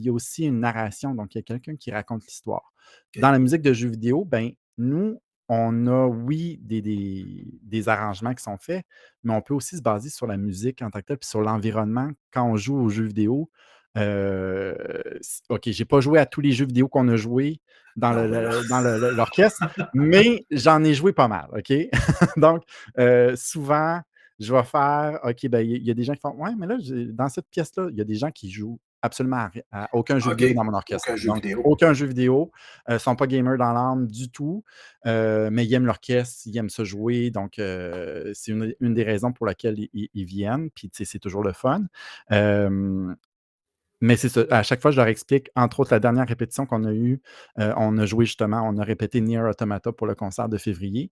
y a aussi une narration, donc il y a quelqu'un qui raconte l'histoire. Dans OK. la musique de jeux vidéo, ben, nous, on a, oui, des arrangements qui sont faits, mais on peut aussi se baser sur la musique en tant que telle, puis sur l'environnement quand on joue aux jeux vidéo. OK, j'ai pas joué à tous les jeux vidéo qu'on a joués dans Non, mais là, l'orchestre, mais j'en ai joué pas mal, OK? Donc, souvent, je vais faire OK, ben, il y a des gens qui font: «Ouais, mais là, dans cette pièce-là, il y a des gens qui jouent absolument à aucun jeu OK, vidéo dans mon orchestre». aucun jeu Donc, vidéo. aucun jeu vidéo, sont pas gamers dans l'âme du tout, mais ils aiment l'orchestre, ils aiment ça jouer. Donc, c'est une des raisons pour laquelle ils viennent. Puis, tu sais, c'est toujours le fun. Hem mais c'est ça, à chaque fois, je leur explique, entre autres, la dernière répétition qu'on a eue, on a joué justement, on a répété Nier Automata pour le concert de février,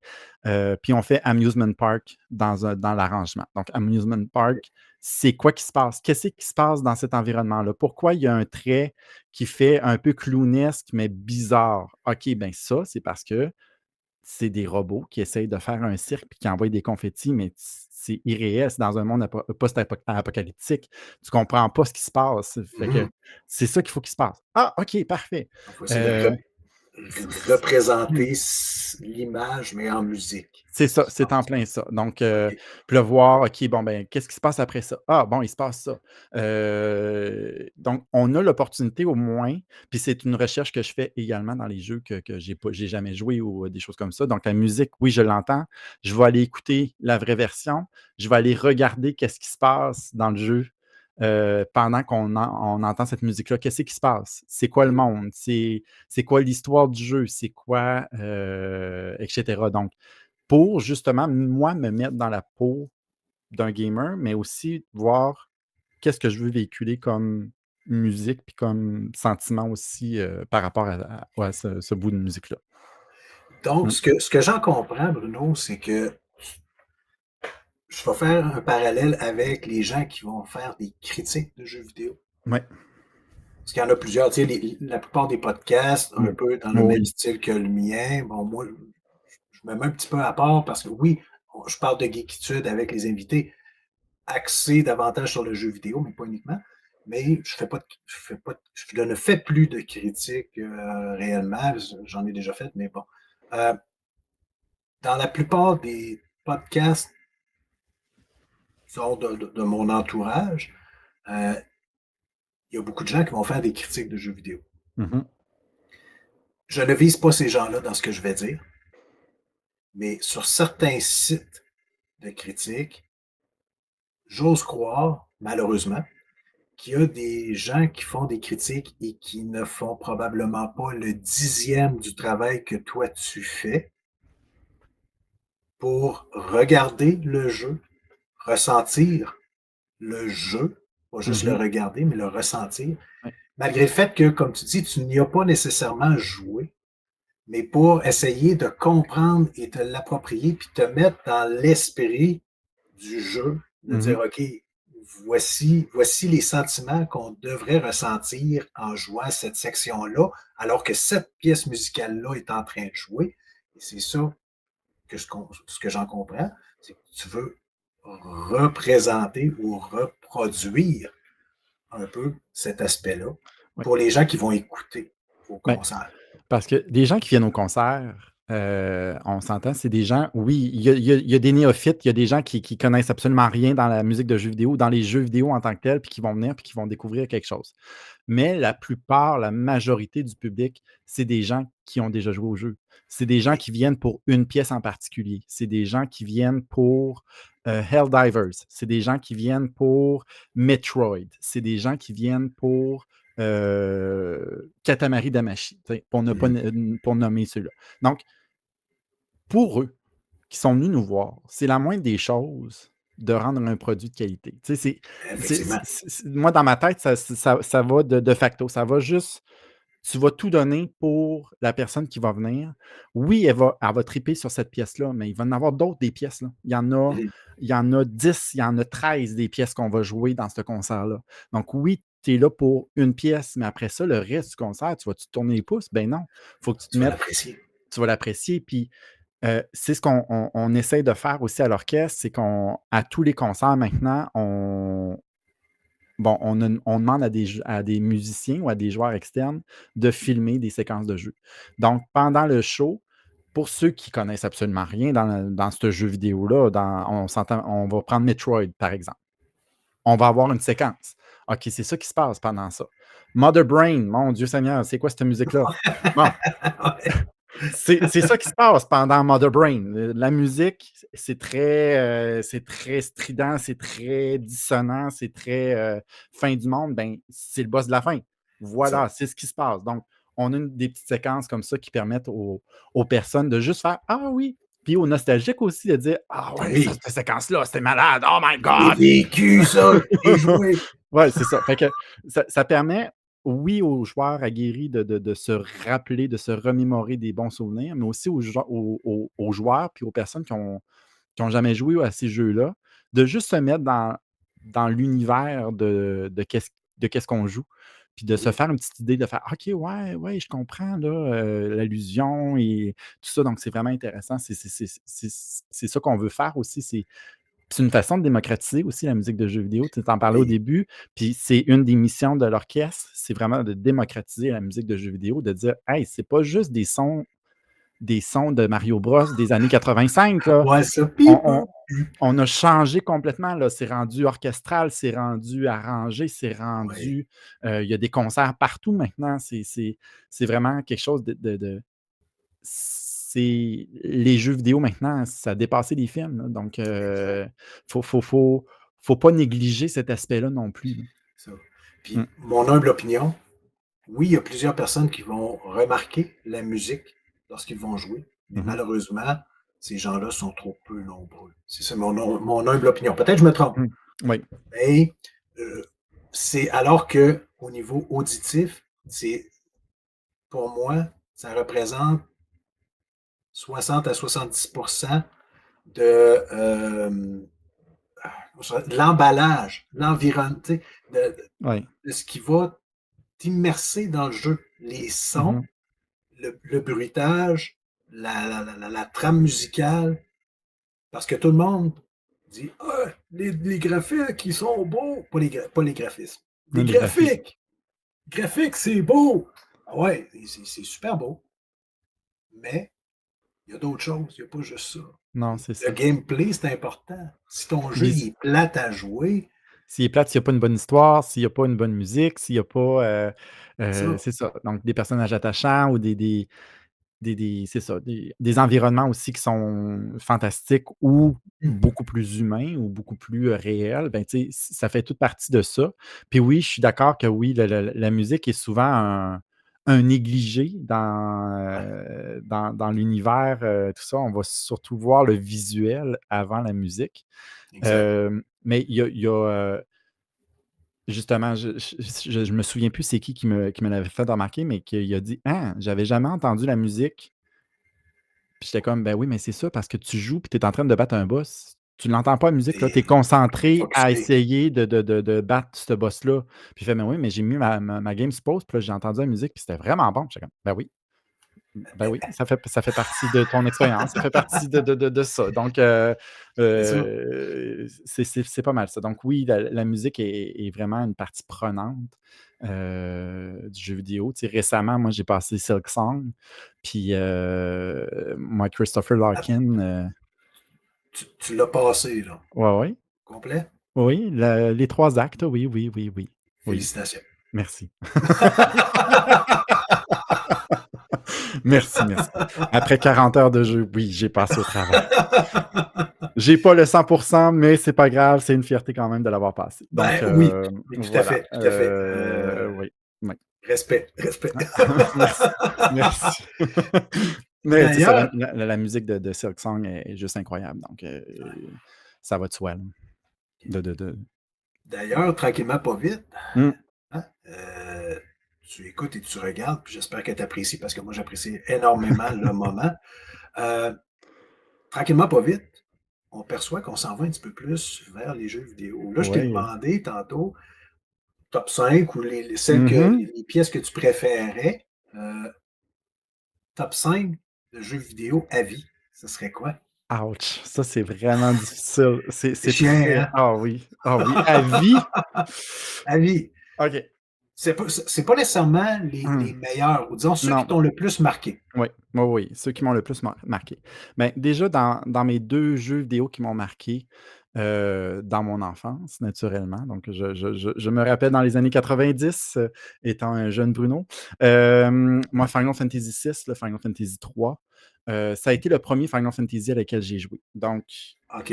puis on fait Amusement Park dans l'arrangement. Donc Amusement Park, c'est quoi qui se passe? Qu'est-ce qui se passe dans cet environnement-là? Pourquoi il y a un trait qui fait un peu clownesque, mais bizarre? OK, ben ça, c'est parce que c'est des robots qui essayent de faire un cirque puis qui envoient des confettis, mais c'est irréel, c'est dans un monde post-apocalyptique. Tu comprends pas ce qui se passe. Fait que Mmh. c'est ça qu'il faut qu'il se passe. Ah, OK, parfait. On va essayer de Heu, représenter l'image, mais en musique, c'est qui ça, se c'est en passe. plein ça. Donc, OK. puis là, voir, OK, bon, ben, qu'est-ce qui se passe après ça? Ah, bon, il se passe ça. Donc, on a l'opportunité au moins, puis c'est une recherche que je fais également dans les jeux que j'ai jamais joué ou des choses comme ça. Donc, la musique, oui, je l'entends. Je vais aller écouter la vraie version. Je vais aller regarder qu'est-ce qui se passe dans le jeu pendant on entend cette musique-là. Qu'est-ce qui se passe? C'est quoi le Mmh. monde? C'est quoi l'histoire du jeu? C'est quoi, etc. Donc, pour justement, moi, me mettre dans la peau d'un gamer, mais aussi voir qu'est-ce que je veux véhiculer comme musique, puis comme sentiment aussi, par rapport à ce bout de musique-là. Donc Mmh. ce que j'en comprends, Bruno, c'est que je vais faire un parallèle avec les gens qui vont faire des critiques de jeux vidéo. Ouais. Parce qu'il y en a plusieurs, tu sais, la plupart des podcasts, un Mmh. peu dans le même Oui. style que le mien. Bon, moi, je me mets un petit peu à part parce que oui, je parle de geekitude avec les invités, axé davantage sur le jeu vidéo, mais pas uniquement. Mais je ne fais plus de critiques réellement. J'en ai déjà fait, mais bon. Euh, dans la plupart des podcasts disons, de mon entourage, euh, il y a beaucoup de gens qui vont faire des critiques de jeux vidéo. Mmh. Je ne vise pas ces gens-là dans ce que je vais dire, mais sur certains sites de critiques, j'ose croire, malheureusement, qu'il y a des gens qui font des critiques et qui ne font probablement pas le 10e du travail que toi tu fais pour regarder le jeu, ressentir le jeu, pas juste le Mmh. regarder, mais le ressentir, Ouais. malgré le fait que, comme tu dis, tu n'y as pas nécessairement joué, mais pour essayer de comprendre et te l'approprier, puis te mettre dans l'esprit du jeu, de Mmh. dire, OK, voici les sentiments qu'on devrait ressentir en jouant cette section-là, alors que cette pièce musicale-là est en train de jouer. Et c'est ça ce que j'en comprends, c'est que tu veux représenter ou reproduire un peu cet aspect-là Ouais. pour les gens qui vont écouter au Ben, concert. parce que les gens qui viennent au concert, on s'entend, c'est des gens, oui, il y a des néophytes, il y a des gens qui connaissent absolument rien dans la musique de jeux vidéo, dans les jeux vidéo en tant que tels, puis qui vont venir, puis qui vont découvrir quelque chose. Mais la plupart, la majorité du public, c'est des gens qui ont déjà joué au jeu. C'est des gens Oui. qui viennent pour une pièce en particulier. C'est des gens qui viennent pour Helldivers. C'est des gens qui viennent pour Metroid. C'est des gens qui viennent pour Katamari Damacy, pour ne pas Mhm. pour nommer ceux-là. Donc, pour eux, qui sont venus nous voir, c'est la moindre des choses de rendre un produit de qualité. Tu sais, Effectivement. moi, dans ma tête, ça va de facto. Ça va juste, tu vas tout donner pour la personne qui va venir. Oui, elle va triper sur cette pièce-là, mais il va y en avoir d'autres des pièces, là. Mhm. Il y en a 10, il y en a 13 des pièces qu'on va jouer dans ce concert-là. Donc oui, tu es là pour une pièce, mais après ça, le reste du concert, tu vas-tu te tourner les pouces? Ben non. Faut que tu te Tu vas mettes, l'apprécier. tu vas l'apprécier. Puis c'est ce qu'on essaye de faire aussi à l'orchestre, c'est qu'à tous les concerts maintenant, on demande à des musiciens ou à des joueurs externes de filmer des séquences de jeu. Donc, pendant le show, pour ceux qui connaissent absolument rien dans ce jeu vidéo-là, on va prendre Metroid, par exemple. On va avoir une séquence. OK, c'est ça qui se passe pendant ça. Mother Brain, mon Dieu Seigneur, c'est quoi cette musique-là? Bon, Ouais. c'est ça qui se passe pendant Mother Brain. La musique, c'est très strident, c'est très dissonant, c'est très fin du monde. Ben, c'est le boss de la fin. C'est ça. Voilà, c'est ce qui se passe. Donc, on a des petites séquences comme ça qui permettent aux personnes de juste faire Ah oui. Puis aux nostalgiques aussi de dire Ah ouais, ça, Oui, cette séquence-là, c'était malade. Oh my j'ai God! vécu ça, j'ai joué. Ouais, c'est ça. Fait que ça permet, oui, aux joueurs aguerris de se rappeler, de se remémorer des bons souvenirs, mais aussi aux joueurs puis aux personnes qui ont jamais joué à ces jeux-là, de juste se mettre dans l'univers de qu'est-ce qu'on joue, puis de se Oui, faire une petite idée, de faire: «OK, ouais, ouais, je comprends là, l'allusion et tout ça», donc c'est vraiment intéressant. C'est ça qu'on veut faire aussi, c'est une façon de démocratiser aussi la musique de jeux vidéo. Tu en parlais au oui, début, puis c'est une des missions de l'orchestre, c'est vraiment de démocratiser la musique de jeux vidéo, de dire: «Hey, c'est pas juste des sons de Mario Bros des années 85 là. ouais, ça, On pip, on on a changé complètement là, c'est rendu orchestral, c'est rendu arrangé, c'est oui, rendu, il y a des concerts partout maintenant. C'est vraiment quelque chose de c'est les jeux vidéo maintenant, ça a dépassé les films, là, donc exact, faut pas négliger cet aspect-là non plus, là. ça. Mmh. Puis, mon humble opinion, oui, il y a plusieurs personnes qui vont remarquer la musique lorsqu'ils vont jouer, mais Mmh mh. malheureusement, ces gens-là sont trop peu nombreux. C'est ça mon humble opinion. Peut-être que je me trompe, Mmh. Oui. mais c'est alors qu'au niveau auditif, c'est pour moi, ça représente 60 à 70 de, l'emballage, l'environnement, tu sais, Oui. de ce qui va t'immerser dans le jeu. Les Mmh sons, mh. le bruitage, la trame musicale, parce que tout le monde dit: «Ah, les graphiques, ils sont beaux!» Pas les graphismes. Les Les graphismes. graphiques, c'est beau! Ah ouais, c'est super beau, mais il y a d'autres choses, il y a pas juste ça. Non, c'est Le ça. gameplay, c'est important. Si ton jeu Les il est plate à jouer, S'il est plate, s'il y a pas une bonne histoire, s'il y a pas une bonne musique, s'il y a pas, c'est ça. c'est ça, donc des personnages attachants ou des c'est ça, des environnements aussi qui sont fantastiques ou Mmh. beaucoup plus humains ou beaucoup plus, réels, ben, tu sais, ça fait toute partie de ça. Puis oui, je suis d'accord que oui, la musique est souvent un négligé Ouais, dans l'univers, tout ça. On va surtout voir le visuel avant la musique. exact. Mais justement, je me souviens plus c'est qui me l'avait fait remarquer, mais qu'il a dit: «Ah, j'avais jamais entendu la musique». Puis j'étais comme: «Ben oui, mais c'est ça, parce que tu joues puis tu es en train de battre un boss. Tu l'entends pas la musique là, tu es Tu concentré à focusé. essayer de battre ce boss-là». Puis il fait: «Mais oui, mais j'ai mis ma game sur pause, puis là, j'ai entendu la musique, puis c'était vraiment bon». J'étais comme: «Ben oui, ça fait partie de ton expérience, ça fait partie de ça». Donc C'est ça. c'est pas mal ça. Donc oui, la musique est vraiment une partie prenante, du jeu vidéo. Tu sais, récemment, moi, j'ai passé Silksong, puis moi, Christopher Att Larkin, tu l'as passé, là, ouais, ouais, complet? oui, les 3 actes, oui, oui, oui, oui, oui, Félicitations. merci. Merci, merci. Après 40 heures de jeu, oui, j'ai passé au travers. J'ai pas le 100, mais c'est pas grave, c'est une fierté quand même de l'avoir passé. Donc Ben oui, oui, tout à voilà, fait, tout à fait. oui, oui. Respect, respect. Merci, merci. Mais tu sais ça, D'ailleurs la musique de Silksong est juste incroyable, donc ça va de soi, là. De d'ailleurs, tranquillement pas vite, mmh, hein, tu écoutes et tu regardes, puis j'espère que tu apprécies parce que moi j'apprécie énormément le moment. Heu, tranquillement pas vite, on perçoit qu'on s'en va un petit peu plus vers les jeux vidéo. Là, je t'ai ouais. demandé tantôt top 5 ou celles que Mmh. les pièces que tu préférais, heu, top 5 de jeux vidéo à vie, ce serait quoi? Ouch, ça, c'est vraiment difficile. C'est C'est c'est chiant, très hein? ah oui, à vie? À vie. OK. C'est pas nécessairement les Mmh. meilleurs, ou disons ceux qui Non. t'ont le plus marqué. Oui, oui, oui, ceux qui m'ont le plus marqué. Ben, déjà dans mes 2 jeux vidéo qui m'ont marqué, dans mon enfance naturellement, donc je me rappelle dans les années 90, étant un jeune Bruno, moi Final Fantasy VI, le Final Fantasy III, ça a été le premier Final Fantasy à lequel j'ai joué. Donc OK.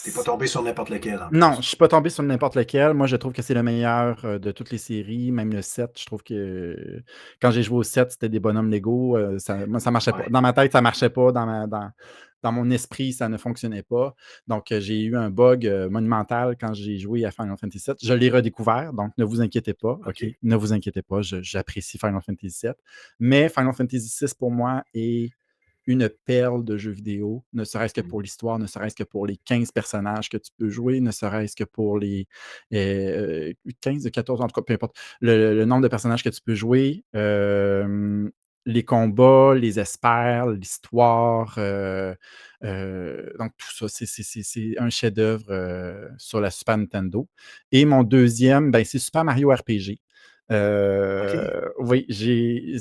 T'es pas c tombé sur n'importe lequel en non, je plus. suis pas tombé sur n'importe lequel. Moi, je trouve que c'est le meilleur, de toutes les séries, même le 7. Je trouve que quand j'ai joué au 7, c'était des bonhommes Lego, moi, ça marchait pas. Ouais, Dans ma tête, ça marchait pas, dans mon esprit, ça ne fonctionnait pas. Donc, j'ai eu un bug, monumental quand j'ai joué à Final Fantasy 7. Je l'ai redécouvert, donc ne vous inquiétez pas, OK? OK. Ne vous inquiétez pas, j'apprécie Final Fantasy 7. Mais Final Fantasy 6 pour moi est une perle de jeu vidéo, ne serait-ce que Mmh. pour l'histoire, ne serait-ce que pour les 15 personnages que tu peux jouer, ne serait-ce que pour les 15 ou 14, en tout cas, peu importe, le nombre de personnages que tu peux jouer, les combats, les espers, l'histoire, donc tout ça, c'est un chef-d'œuvre sur la Super Nintendo. Et mon deuxième, ben, c'est Super Mario RPG. OK. Oui,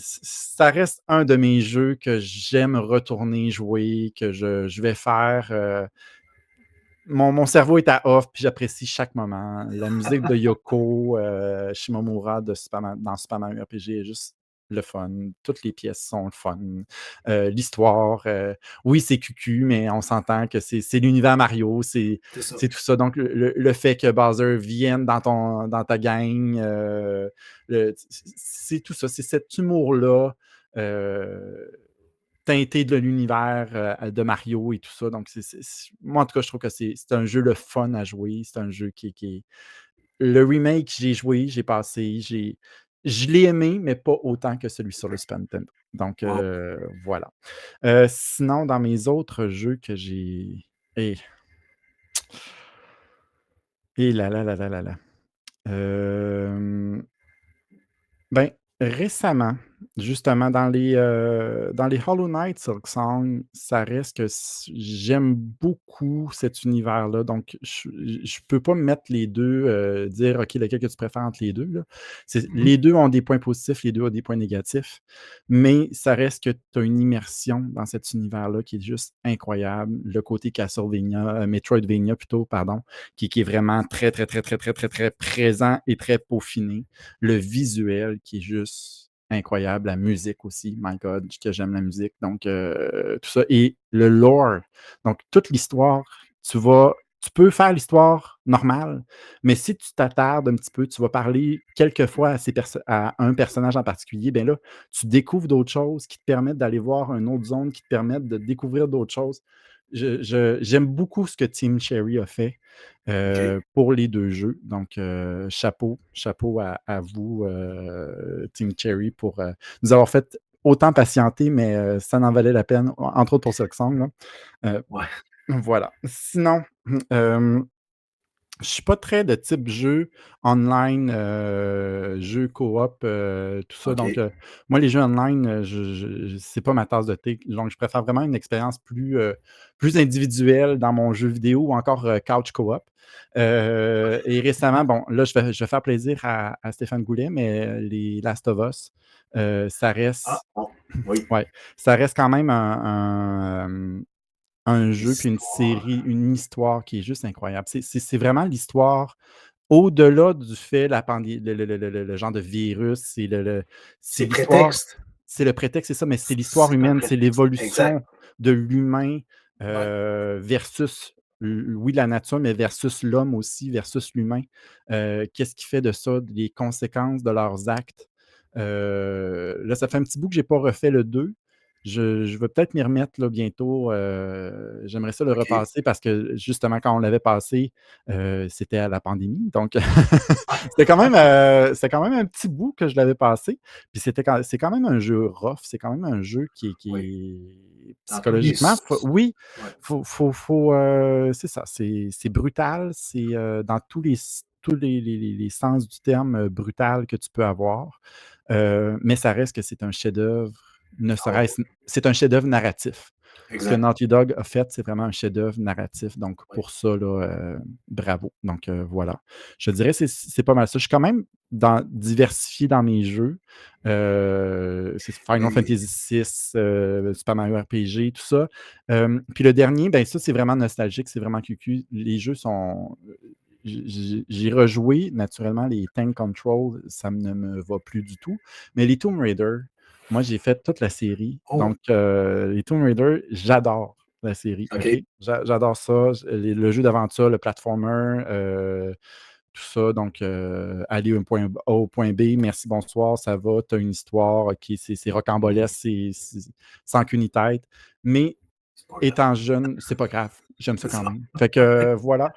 ça reste un de mes jeux que j'aime retourner jouer, que je vais faire. Mon cerveau est à off, puis j'apprécie chaque moment. La musique de Yoko Shimomura dans Super Mario RPG est juste le fun. Toutes les pièces sont le fun. L'histoire, oui, c'est cucu, mais on s'entend que c'est l'univers Mario, C'est ça. c'est tout ça. Donc, le fait que Bowser vienne dans ta gang, c'est tout ça. C'est cet humour-là. euh, Teinté de l'univers de Mario et tout ça. Donc, moi, en tout cas, je trouve que c'est un jeu le fun à jouer. C'est un jeu qui. Le remake, j'ai joué, j'ai passé, je l'ai aimé, mais pas autant que celui sur le Super Nintendo. Donc, Wow. voilà. Sinon, dans mes autres jeux que j'ai. Et, et là là là là là là. Euh, Ben, récemment, justement, dans les Hollow Knight Silksong, ça reste que j'aime beaucoup cet univers-là. Donc, je peux pas me mettre les deux, dire, OK, lequel que tu préfères entre les deux, là. Mhm. Les deux ont des points positifs, les deux ont des points négatifs, mais ça reste que tu as une immersion dans cet univers-là qui est juste incroyable. Le côté Castlevania, Metroidvania plutôt, pardon, qui est vraiment très, très, très, très, très, très, très présent et très peaufiné, le visuel qui est juste incroyable, la musique aussi, my God, que j'aime la musique, donc tout ça, et le lore, donc toute l'histoire, tu peux faire l'histoire normale, mais si tu t'attardes un petit peu, tu vas parler quelquefois à un personnage en particulier, bien là, tu découvres d'autres choses qui te permettent d'aller voir une autre zone, qui te permettent de découvrir d'autres choses. J'aime beaucoup ce que Team Cherry a fait OK. pour les deux jeux. Donc, chapeau à vous, Team Cherry, pour nous avoir fait autant patienter, mais ça en valait la peine, entre autres pour Silksong, là. Euh, Ouais. voilà. Sinon, euh, je suis pas très de type jeu online, jeu coop, tout ça. Donc, OK. moi, les jeux online, c'est pas ma tasse de thé. Donc, je préfère vraiment une expérience plus individuelle dans mon jeu vidéo ou encore couch coop. Et récemment, bon, là, je vais faire plaisir à Stéphane Goulet, mais les Last of Us, ça Ah, reste, bon. Oui. ouais, ça reste quand même un jeu, puis une L'histoire. série, une histoire qui est juste incroyable. C'est vraiment l'histoire au-delà du fait, la pandémie, le genre de virus, c'est C'est l'histoire, prétexte. c'est le prétexte, c'est ça, mais c'est l'histoire C'est un humaine, c'est prétexte. Exact. l'évolution de l'humain Ouais. versus, oui, la nature, mais versus l'homme aussi, versus l'humain. Qu'est-ce qui fait de ça, les conséquences de leurs actes. Là, ça fait un petit bout que je n'ai pas refait le 2. Je vais peut-être m'y remettre là, bientôt. J'aimerais ça le OK. repasser parce que justement, quand on l'avait passé, c'était à la pandémie. Donc, Ah, c'était quand même un petit bout que je l'avais passé. Puis c'est quand même un jeu rough. C'est quand même un jeu qui oui. est Dans tous les psychologiquement. Oui, ouais. c'est ça. C'est brutal. C'est dans tous les sens du terme brutal que tu peux avoir. Mais ça reste que c'est un chef-d'œuvre, ne Ah oui. serait-ce, c'est un chef-d'œuvre narratif. Ce que Exact. Naughty Dog a fait, c'est vraiment un chef-d'œuvre narratif. Donc, Oui. pour ça, là, bravo. Donc, voilà. Je dirais c'est pas mal ça. Je suis quand même diversifier dans mes jeux. C'est Final Et Fantasy VI, Super Mario RPG, tout ça. Puis le dernier, ben ça, c'est vraiment nostalgique, c'est vraiment cucu. Les jeux sont. J'ai rejoué, naturellement, les Tank Control, ça ne me va plus du tout. Mais les Tomb Raider, moi, j'ai fait toute la série. oh, Donc, les Tomb Raider, j'adore la série. OK? OK. J'adore ça. Le jeu d'aventure, le platformer, tout ça. Donc, aller d'un point A au point B, merci, bonsoir, ça va, tu as une histoire, OK, c'est rocambolesque, c'est sans queue ni tête. Mais C'est pas grave. étant jeune, c'est pas grave, j'aime ça C'est quand ça. même. Fait que voilà,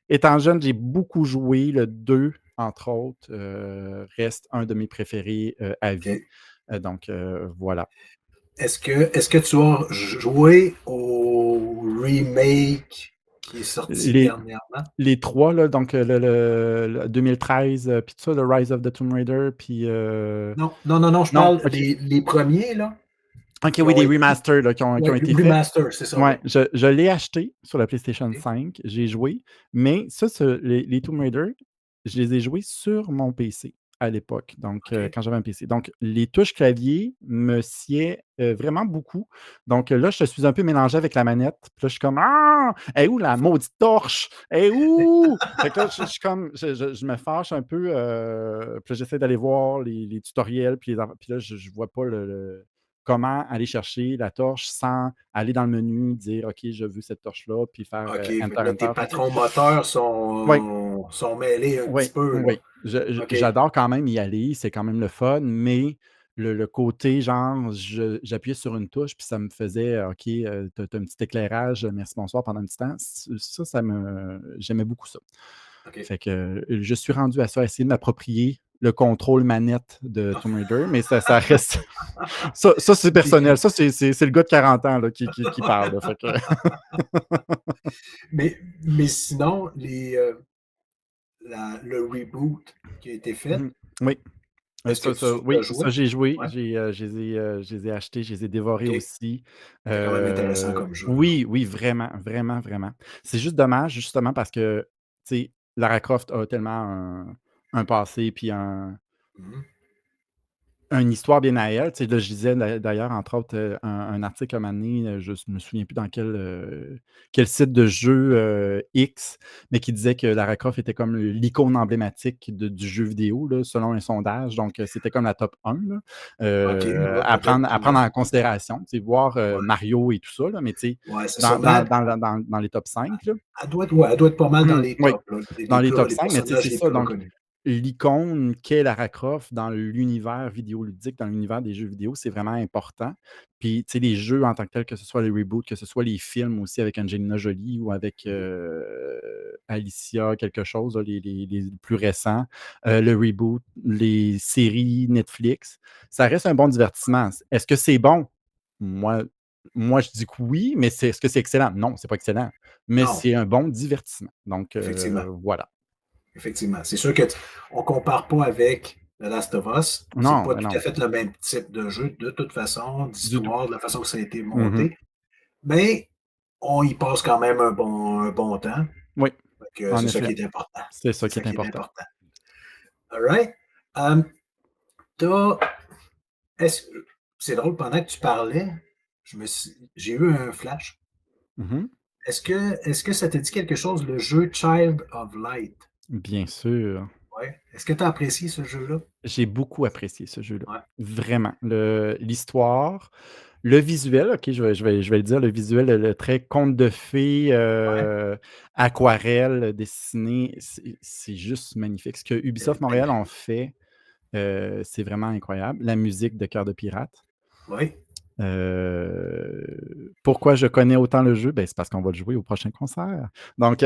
étant jeune, j'ai beaucoup joué. Le 2, entre autres, reste un de mes préférés à vie. OK. Donc, voilà. Est-ce que tu as joué au remake qui est sorti Les, dernièrement? les trois, là, donc le 2013, puis tout ça, le Rise of the Tomb Raider, puis. Non, non, non, non, je Non, parle OK. les premiers, là, OK, qui oui, ont des été. remasters là, qui ont Ouais, été faits. remaster, c'est ça, oui. Ouais, je l'ai acheté sur la PlayStation OK. 5, j'ai joué, mais ça, les Tomb Raider, je les ai joués sur mon PC à l'époque, donc OK. quand j'avais un PC. Donc les touches clavier me sied vraiment beaucoup. Donc là, je suis un peu mélangé avec la manette. Puis là, je suis comme: «Ah! Elle est où la maudite torche? Elle est où?» Fait que là, je suis comme je me fâche un peu, puis là, j'essaie d'aller voir les tutoriels, puis là, je vois pas comment aller chercher la torche sans aller dans le menu, dire: «OK, je veux cette torche-là», puis faire, OK, fait enter, que là, tes enter. Fait que patrons moteurs oui, sont mêlés un petit oui, peu, là. oui. OK, J'adore quand même y aller, c'est quand même le fun, mais le côté genre, j'appuyais sur une touche, puis ça me faisait: «OK, tu as un petit éclairage, merci, bonsoir» pendant un petit temps. J'aimais beaucoup ça. OK. Fait que, je suis rendu à ça, à essayer de m'approprier le contrôle manette de Tomb Raider, mais ça reste ça, c'est personnel. Ça, c'est le gars de 40 ans là, qui parle. Là, fait que... Mais sinon, le reboot qui a été fait, Mhm. Oui, est-ce que tu oui, as ça, joué? j'ai joué. Ouais, Je les ai achetés, je les ai dévorés OK. aussi. C'est quand même intéressant comme jeu, là. Oui, oui, vraiment, vraiment, vraiment. C'est juste dommage, justement, parce que, tu sais, Lara Croft a tellement un passé, puis Mmh. une histoire bien à elle. Tu sais, là, je lisais d'ailleurs, entre autres, un article à un moment donné, je ne me souviens plus dans quel site de jeu X, mais qui disait que Lara Croft était comme l'icône emblématique du jeu vidéo, là, selon un sondage. Donc, c'était comme la top 1 là, OK, ouais, à peut-être, prendre en considération. Tu sais, voir ouais, Mario et tout ça, là, mais tu sais, ouais, c'est ça, mais dans les top 5, là. elle doit être pas mal dans Mmh, les oui. tops, là, Dans les top les 5, mais tu sais, personnages c'est les ça, plus donc reconnus. l'icône qu'est Lara Croft dans l'univers vidéoludique, dans l'univers des jeux vidéo, c'est vraiment important. Puis, tu sais, les jeux en tant que tels, que ce soit les reboots, que ce soit les films aussi avec Angelina Jolie ou avec, Alicia quelque chose, là, les plus récents, le reboot, les séries Netflix, ça reste un bon divertissement. Est-ce que c'est bon? Moi moi, je dis que oui, mais est-ce que c'est excellent? Non, c'est pas excellent, mais Non, c'est un bon divertissement. Donc, effectivement, voilà. effectivement. C'est sûr que on compare pas avec The Last of Us. C'est Non, pas ben tout à non. fait le même type de jeu, de toute façon, Du tout. d'histoire, de la façon que ça a été Mmh. monté, mais on y passe quand même un bon temps. Oui, Fait que en c'est ça qui effet, est important. c'est ça C'est qui ça est qui est important. important. All right? Tu est-ce c'est drôle, pendant que tu parlais, j'ai eu un flash. Mmh. Est-ce que ça te dit quelque chose, le jeu Child of Light? Bien sûr. Ouais. Est-ce que tu as apprécié ce jeu-là? J'ai beaucoup apprécié ce jeu-là. Ouais, Vraiment. L'histoire, le visuel, OK, je vais le dire, le visuel, le trait conte de fées, ouais, aquarelle, dessiné, c'est juste magnifique. Ce que c'est Ubisoft Montréal ont fait, c'est vraiment incroyable. La musique de Cœur de pirate. oui. Pourquoi je connais autant le jeu? Ben, c'est parce qu'on va le jouer au prochain concert. Donc,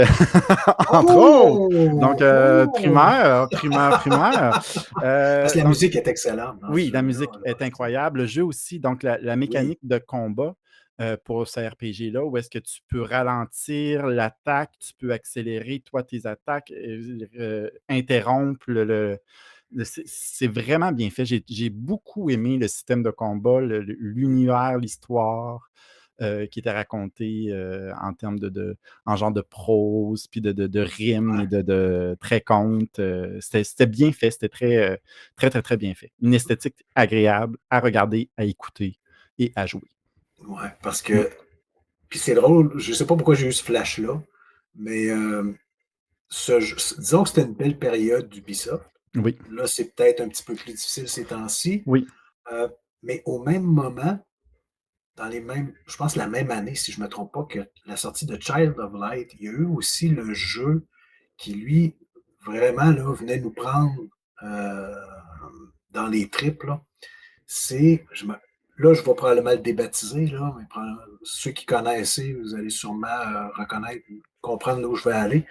entre autres. Donc, Oh! Oh! primeur, primeur, primeur. Parce que la Donc, musique est excellente dans ce oui, la jeu-là, musique là, est incroyable. Le jeu aussi, donc la oui. mécanique de combat pour ce RPG-là, où est-ce que tu peux ralentir l'attaque, tu peux accélérer, toi, tes attaques, interrompre c'est vraiment bien fait. J'ai beaucoup aimé le système de combat, l'univers, l'histoire. qui était raconté, en termes en genre de prose, puis de rimes et Ouais, de traits contes. C'était bien fait, c'était très, très, très bien fait. Une esthétique agréable à regarder, à écouter et à jouer. ouais, parce Mmh. que puis c'est drôle, je sais pas pourquoi j'ai eu ce flash-là, mais disons que c'était une belle période d'Ubisoft. Oui, Là, c'est peut-être un petit peu plus difficile ces temps-ci, oui. heu, mais au même moment, dans les mêmes je pense la même année, si je me trompe pas, que la sortie de Child of Light, il y a eu aussi le jeu qui, lui, vraiment, là, venait nous prendre, heu, dans les tripes, là. C'est je me Là, je vais probablement le débaptiser, là, mais ceux qui connaissent, vous allez sûrement, reconnaître, comprendre là où je vais aller.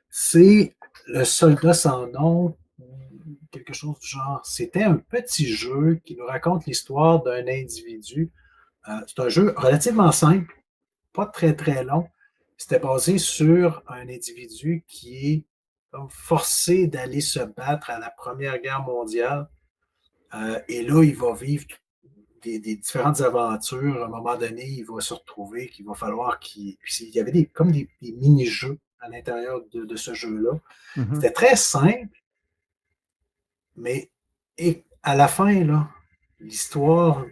C'est Le Soldat sans nom ou quelque chose du genre. C'était un petit jeu qui nous raconte l'histoire d'un individu. C'est un jeu relativement simple, pas très, très long. C'était basé sur un individu qui est comme forcé d'aller se battre à la Première Guerre mondiale. Et là, il va vivre des différentes aventures. À un moment donné, il va se retrouver qu'il va falloir qu'il. Puis il y avait comme des mini-jeux à l'intérieur de ce jeu-là. Mmh. C'était très simple, mais et à la fin, là, l'histoire,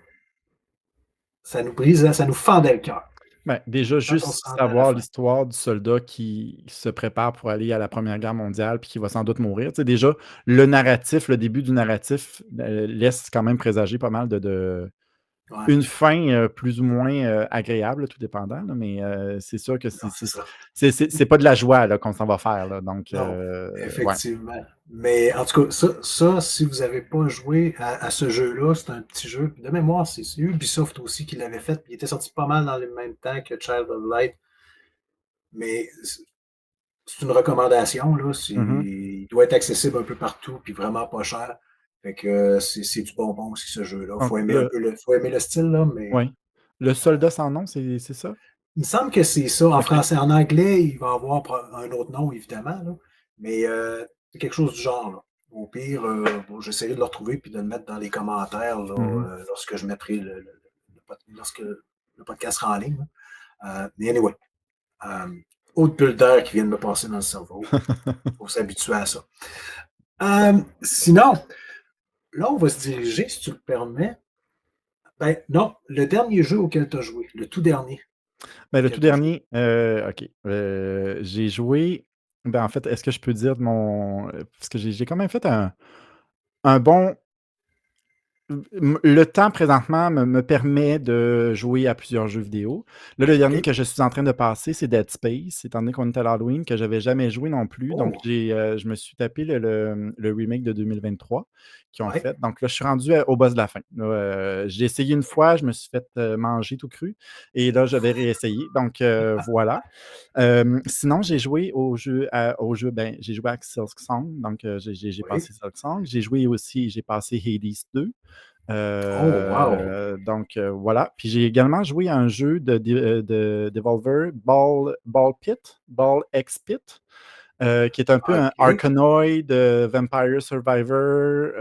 ça nous fendait le cœur. Ben, déjà, Quand on se juste rendait à la savoir fin. l'histoire du soldat qui se prépare pour aller à la Première Guerre mondiale puis qui va sans doute mourir. Tu sais, déjà, le narratif, le début du narratif, laisse quand même présager pas mal de Ouais, une fin, plus ou moins, agréable, tout dépendant, là, mais c'est sûr que non, c'est ça. c'est pas de la joie, là, qu'on s'en va faire, là, donc Non, ouais. effectivement. Mais en tout cas, si vous n'avez pas joué à ce jeu-là, c'est un petit jeu. De mémoire, c'est Ubisoft aussi qui l'avait fait. Puis il était sorti pas mal dans le même temps que Child of Light. Mais c'est une recommandation, là. Mmh. Il doit être accessible un peu partout, puis vraiment pas cher. Fait que c'est du bonbon aussi, ce jeu-là. Donc Faut aimer le style, là, mais ouais. Le soldat sans nom, c'est ça? il me semble que c'est ça en OK. français. En anglais, il va avoir un autre nom, évidemment, là, mais c'est quelque chose du genre, là. Au pire, bon, j'essaierai de le retrouver puis de le mettre dans les commentaires là, Mmh. lorsque je mettrai lorsque le podcast sera en ligne, là. Mais anyway, autre bulle d'air qui vient de me passer dans le cerveau. Il faut s'habituer à ça. Sinon, là, on va se diriger, si tu le permets. Ben non, le dernier jeu auquel tu as joué, le tout dernier Ben, le auquel tout tu as joué. dernier, OK, j'ai joué ben, en fait, est-ce que je peux dire de mon parce que j'ai quand même fait un bon le temps présentement me permet de jouer à plusieurs jeux vidéo. Là, le dernier OK. que je suis en train de passer, c'est Dead Space, étant donné qu'on est à l'Halloween, que j'avais jamais joué non plus. Donc Oh, je me suis tapé le remake de 2023 qu'ils ont ouais. fait. Donc là, je suis rendu au boss de la fin. Là, j'ai essayé une fois, je me suis fait, manger tout cru et là, je vais réessayer. Donc voilà. Sinon, j'ai joué ben, j'ai joué à Silksong, donc j'ai Oui. passé Silksong. J'ai passé Hades 2. Oh, wow. Voilà. Puis j'ai également joué à un jeu de Devolver, Ball Pit, Ball X Pit, qui est un peu un OK. Arkanoid, Vampire Survivor.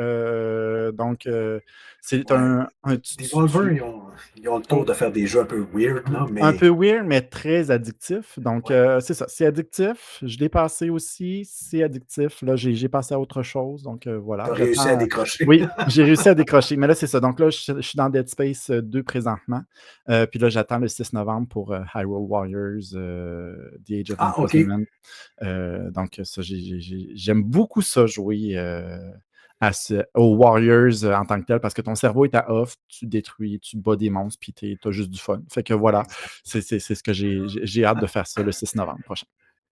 C'est Ouais. un Devolver, ils ont le tour de faire des jeux un peu weird, là, un mais peu weird, mais très addictif. Donc, ouais. c'est ça, c'est addictif. Je l'ai passé aussi, c'est addictif. Là, j'ai passé à autre chose. Donc, voilà, Tu as réussi à j'attends décrocher. oui, j'ai réussi à décrocher. Mais là, c'est ça. Donc là, je suis dans Dead Space 2 présentement. Puis là, j'attends le 6 novembre pour Hyrule Warriors, The Age of Ah, OK. Imprisonment. Donc, ça, j'aime beaucoup ça, jouer aux Warriors en tant que tel, parce que ton cerveau est à off, tu détruis, tu bats des monstres, puis tu as juste du fun. Fait que voilà, Exact. c'est ce que j'ai hâte de faire ça le 6 novembre prochain.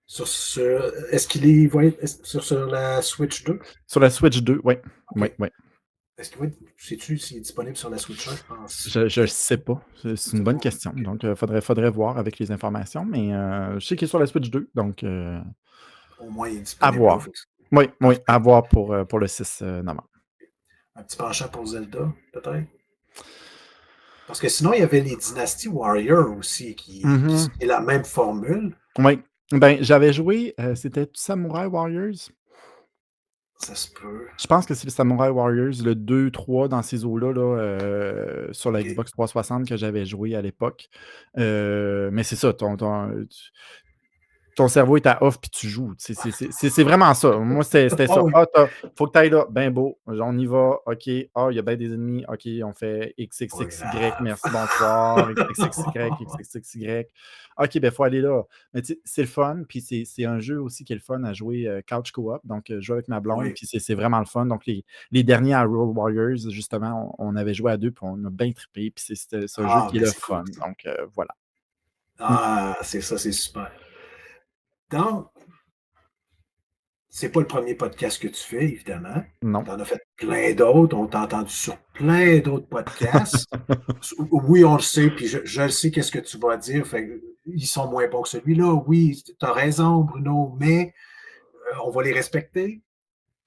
Est-ce qu'il est va être sur la Switch 2? Sur la Switch 2, oui. OK. Oui, oui. Est-ce qu'il va être sais-tu s'il est disponible sur la Switch 1? Je pense Je peut-être sais pas. C'est je une sais bonne pas. question. OK. Donc, faudrait voir avec les informations, mais je sais qu'il est sur la Switch 2, donc Au moins, il est à disponible là, voir. fait que c'est Oui, oui, parfait. à voir pour le 6 novembre. Un petit penchant pour Zelda, peut-être? Parce que sinon, il y avait les Dynasty Warriors aussi qui Mhm. c'est la même formule. Oui. Ben, j'avais joué, c'était Samurai Warriors? Ça se peut. Je pense que c'est le Samurai Warriors, le 2-3 dans ces eaux-là, là, sur la OK. Xbox 360 que j'avais joué à l'époque. Mais c'est ça, ton cerveau est à off puis tu joues. C'est vraiment ça. Moi, c'était Ah ça. oui. Ah, faut que tu ailles là. Ben beau. On y va. OK. Ah, il y a bien des ennemis. OK, on fait Pas XXXY. grave. Merci, bonsoir. XXXY, XXXY. OK, ben, faut aller là. Mais tu sais, c'est le fun. Puis c'est un jeu aussi qui est le fun à jouer couch co-op. Donc, jouer avec ma blonde. Oui. Puis c'est vraiment le fun. Donc, les derniers Hyrule Warriors, justement, on avait joué à deux. Puis on a bien trippé. Puis c'est un jeu Ah, qui est ben le c'est cool fun. ça. Donc, voilà. Mm. Ah, c'est ça, c'est super. Donc, c'est pas le premier podcast que tu fais, évidemment. Non. Tu en as fait plein d'autres. On t'a entendu sur plein d'autres podcasts. Oui, on le sait, puis je le sais qu'est-ce que tu vas dire. Fait que, ils sont moins bons que celui-là. Oui, tu as raison, Bruno, mais on va les respecter.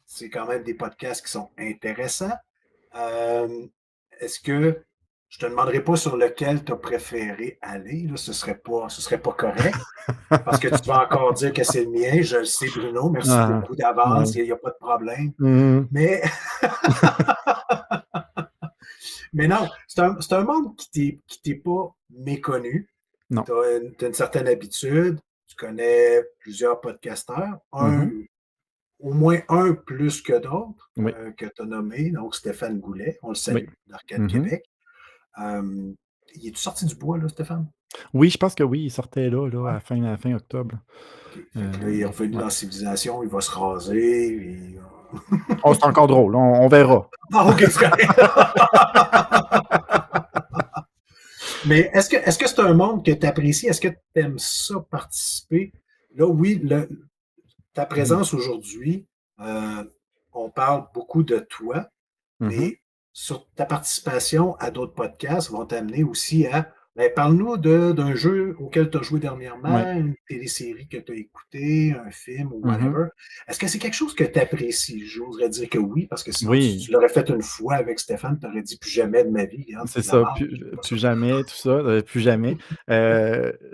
C'est quand même des podcasts qui sont intéressants. Euh, Est-ce que je te demanderai pas sur lequel tu as préféré aller, là, ce serait pas correct, parce que tu vas encore dire que c'est le mien. Je le sais, Bruno. Merci Ah, beaucoup ouais. d'avance. Il n'y a pas de problème. Mhm. Mais, mais non, c'est un monde qui t'est pas méconnu. Non. Tu as une certaine habitude. Tu connais plusieurs podcasteurs. Mhm. Au moins un plus que d'autres Oui, que tu as nommé. Donc, Stéphane Goulet, on le oui. salue, d'Arcade Mhm. Québec. Euh, il est sorti du bois, là, Stéphane? Oui, je pense que oui, il sortait là, Ouais. à la fin octobre. OK. Fait que là, il est revenu Ouais. dans Civilisation, il va se raser. Oh, c'est encore drôle, on verra. Ah, OK, c'est correct. Mais est-ce que c'est un monde que tu apprécies? Est-ce que tu aimes ça participer? Là, oui, ta Mhm. présence aujourd'hui, euh, on parle beaucoup de toi, Mhm. mais sur ta participation à d'autres podcasts vont t'amener aussi à ben, parle-nous d'un jeu auquel tu as joué Ouais. dernièrement, une télésérie que tu as écouté, un film ou Mhm. whatever. Est-ce que c'est quelque chose que tu apprécies? J'oserais dire que oui, parce que sinon, Oui, tu l'aurais fait une fois avec Stéphane, tu aurais dit plus jamais de ma vie, regarde, c'est c'est de la ça, merde, j'aime pas ça. plus jamais, tout ça, plus jamais.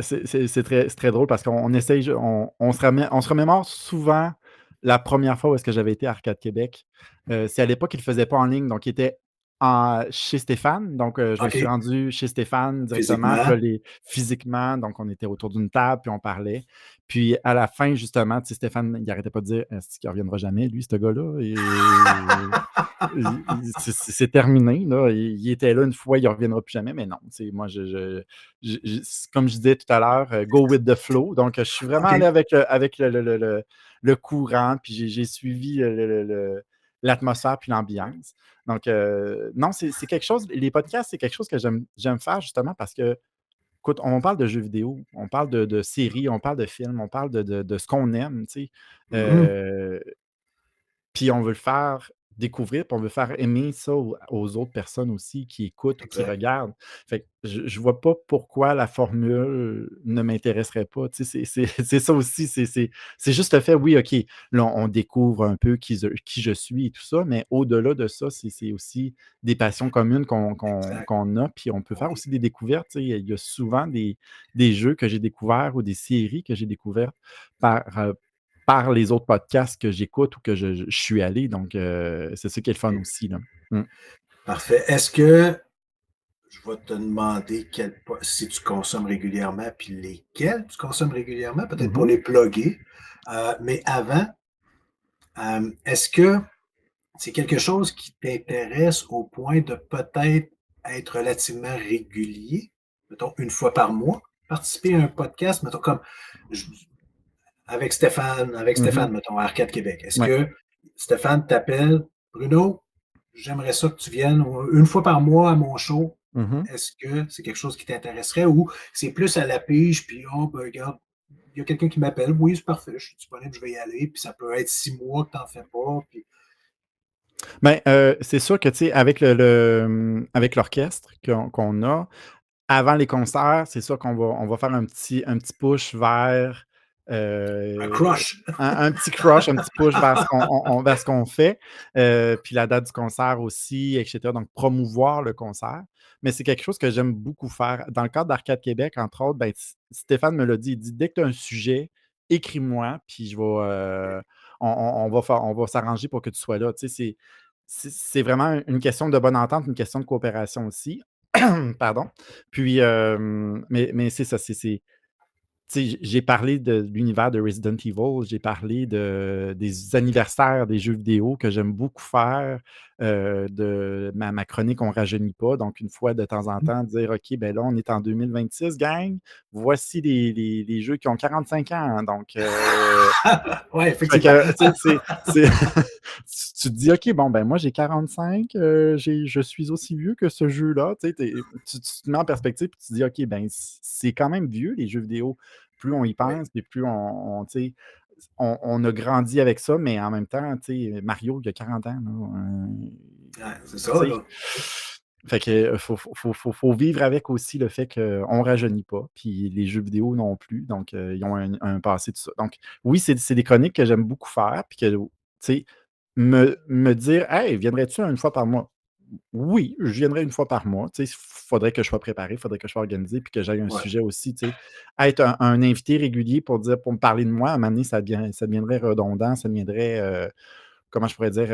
C'est très drôle parce qu'on essaye, on se remémore souvent la première fois où est-ce que j'avais été à Arcade Québec. C'est à l'époque, il ne le faisait pas en ligne, donc il était chez Stéphane. Donc, je me suis OK, rendu chez Stéphane directement, puis physiquement. là, physiquement, donc on était autour d'une table, puis on parlait. Puis à la fin, justement, tu sais, Stéphane, il n'arrêtait pas de dire: «Est-ce qu'il ne reviendra jamais, lui, ce gars-là?» C'est terminé, là. Il était là une fois, il ne reviendra plus jamais, mais non, tu sais, moi, comme je disais tout à l'heure, go with the flow. Donc, je suis vraiment allé OK, avec le courant, puis j'ai suivi l'atmosphère puis l'ambiance. Donc, non, c'est quelque chose, les podcasts, c'est quelque chose que j'aime faire justement parce que, écoute, on parle de jeux vidéo, on parle de séries, on parle de films, on parle de ce qu'on aime, tu sais. mhm, Euh, Puis on veut le faire découvrir, puis on veut faire aimer ça aux autres personnes aussi qui écoutent ou qui exact. regardent. Fait que je vois pas pourquoi la formule ne m'intéresserait pas. Tu sais, c'est ça aussi, c'est juste le fait, oui, OK, là, on découvre un peu qui je suis et tout ça, mais au-delà de ça, c'est aussi des passions communes Exact. qu'on a, puis on peut faire Oui. aussi des découvertes. Tu sais, il y a souvent des jeux que j'ai découverts ou des séries que j'ai découvertes par, par les autres podcasts que j'écoute ou que je suis allé. Donc, c'est ça qui est le fun aussi, là. Mmh. Parfait. Est-ce que je vais te demander si tu consommes régulièrement, puis lesquels tu consommes régulièrement, peut-être pour Mmh. les plugger. Mais avant, est-ce que c'est quelque chose qui t'intéresse au point de peut-être être relativement régulier, mettons une fois par mois, participer à un podcast, mettons comme je- avec Mmh. Stéphane, mettons, à Arcade Québec. Est-ce Ouais. que Stéphane t'appelle, Bruno, j'aimerais ça que tu viennes une fois par mois à mon show. Mmh. Est-ce que c'est quelque chose qui t'intéresserait ou c'est plus à la pige, puis oh, ben, regarde, il y a quelqu'un qui m'appelle, oui, c'est parfait, je suis disponible, je vais y aller, puis ça peut être 6 mois que tu n'en fais pas, puis Ben, c'est sûr que, tu sais, avec avec l'orchestre qu'on a, avant les concerts, c'est sûr on va faire un petit push vers, un heu, crush. un petit crush, un petit push vers ce vers ce qu'on fait, puis la date du concert aussi et cetera, donc promouvoir le concert. Mais c'est quelque chose que j'aime beaucoup faire. Dans le cadre d'Arcade Québec, entre autres, ben, Stéphane me l'a dit, il dit: «Dès que tu as un sujet, écris-moi, puis on va s'arranger pour que tu sois là. Tu sais, c'est vraiment une question de bonne entente, une question de coopération aussi. Pardon. Puis, mais c'est ça, tu sais, j'ai parlé de l'univers de Resident Evil, j'ai parlé des anniversaires des jeux vidéo que j'aime beaucoup faire, de ma chronique «On rajeunit pas», donc une fois de temps en Mmh. temps dire: «OK, ben là, on est en 2026 gang, voici les jeux qui ont 45 ans», donc Ouais, fait effectivement. que, tu sais, c'est tu te dis: «OK, bon, ben, moi, j'ai 45, je suis aussi vieux que ce jeu-là», tu sais, tu te mets en perspective, puis tu te dis: «OK, ben, c'est quand même vieux les jeux vidéo». Plus on y Oui, pense, puis plus tu sais, on a grandi avec ça, mais en même temps, tu sais, Mario, il a 40 ans, là, ouais, c'est tu ça, sais? là. Fait que, faut vivre avec aussi le fait qu'on rajeunit pas, puis les jeux vidéo non plus, donc ils ont un passé, tout ça. Donc oui, c'est des chroniques que j'aime beaucoup faire, puis que, tu sais, me dire: «Hey, viendrais-tu une fois par mois?» Oui, je viendrai une fois par mois, tu sais, faudrait que je sois préparé, faudrait que je sois organisé, puis que j'aille un Ouais, sujet aussi, tu sais. Être un invité régulier pour me parler de moi, à un moment donné, ça deviendrait redondant, ça deviendrait, comment je pourrais dire?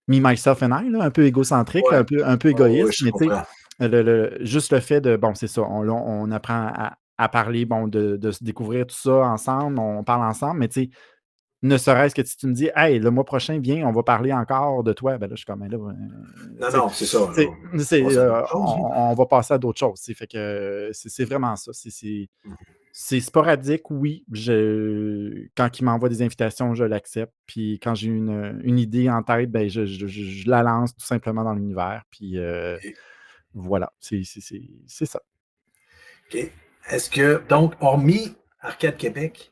Me, myself and I, là, un peu égocentrique, ouais. là, un peu Oh, oui, égoïste, je mais tu sais, comprends. juste le fait de bon, c'est ça, on apprend à parler, bon, de se découvrir tout ça ensemble, on parle ensemble, mais tu sais, ne serait-ce que si tu me dis: «Hey, le mois prochain, viens, on va parler encore de toi», ben là, je suis comme: «Ben là, Non, tu sais non, c'est ça, là. tu sais, On passe à d'autres choses, là. on va passer à d'autres choses», tu sais, fait que c'est vraiment ça, Mmh. c'est sporadique, oui. Quand ils m'envoient des invitations, je l'accepte. Puis quand j'ai une idée en tête, ben, je la lance tout simplement dans l'univers. Puis OK, voilà, c'est ça. OK. Est-ce que donc, hormis Arcade Québec,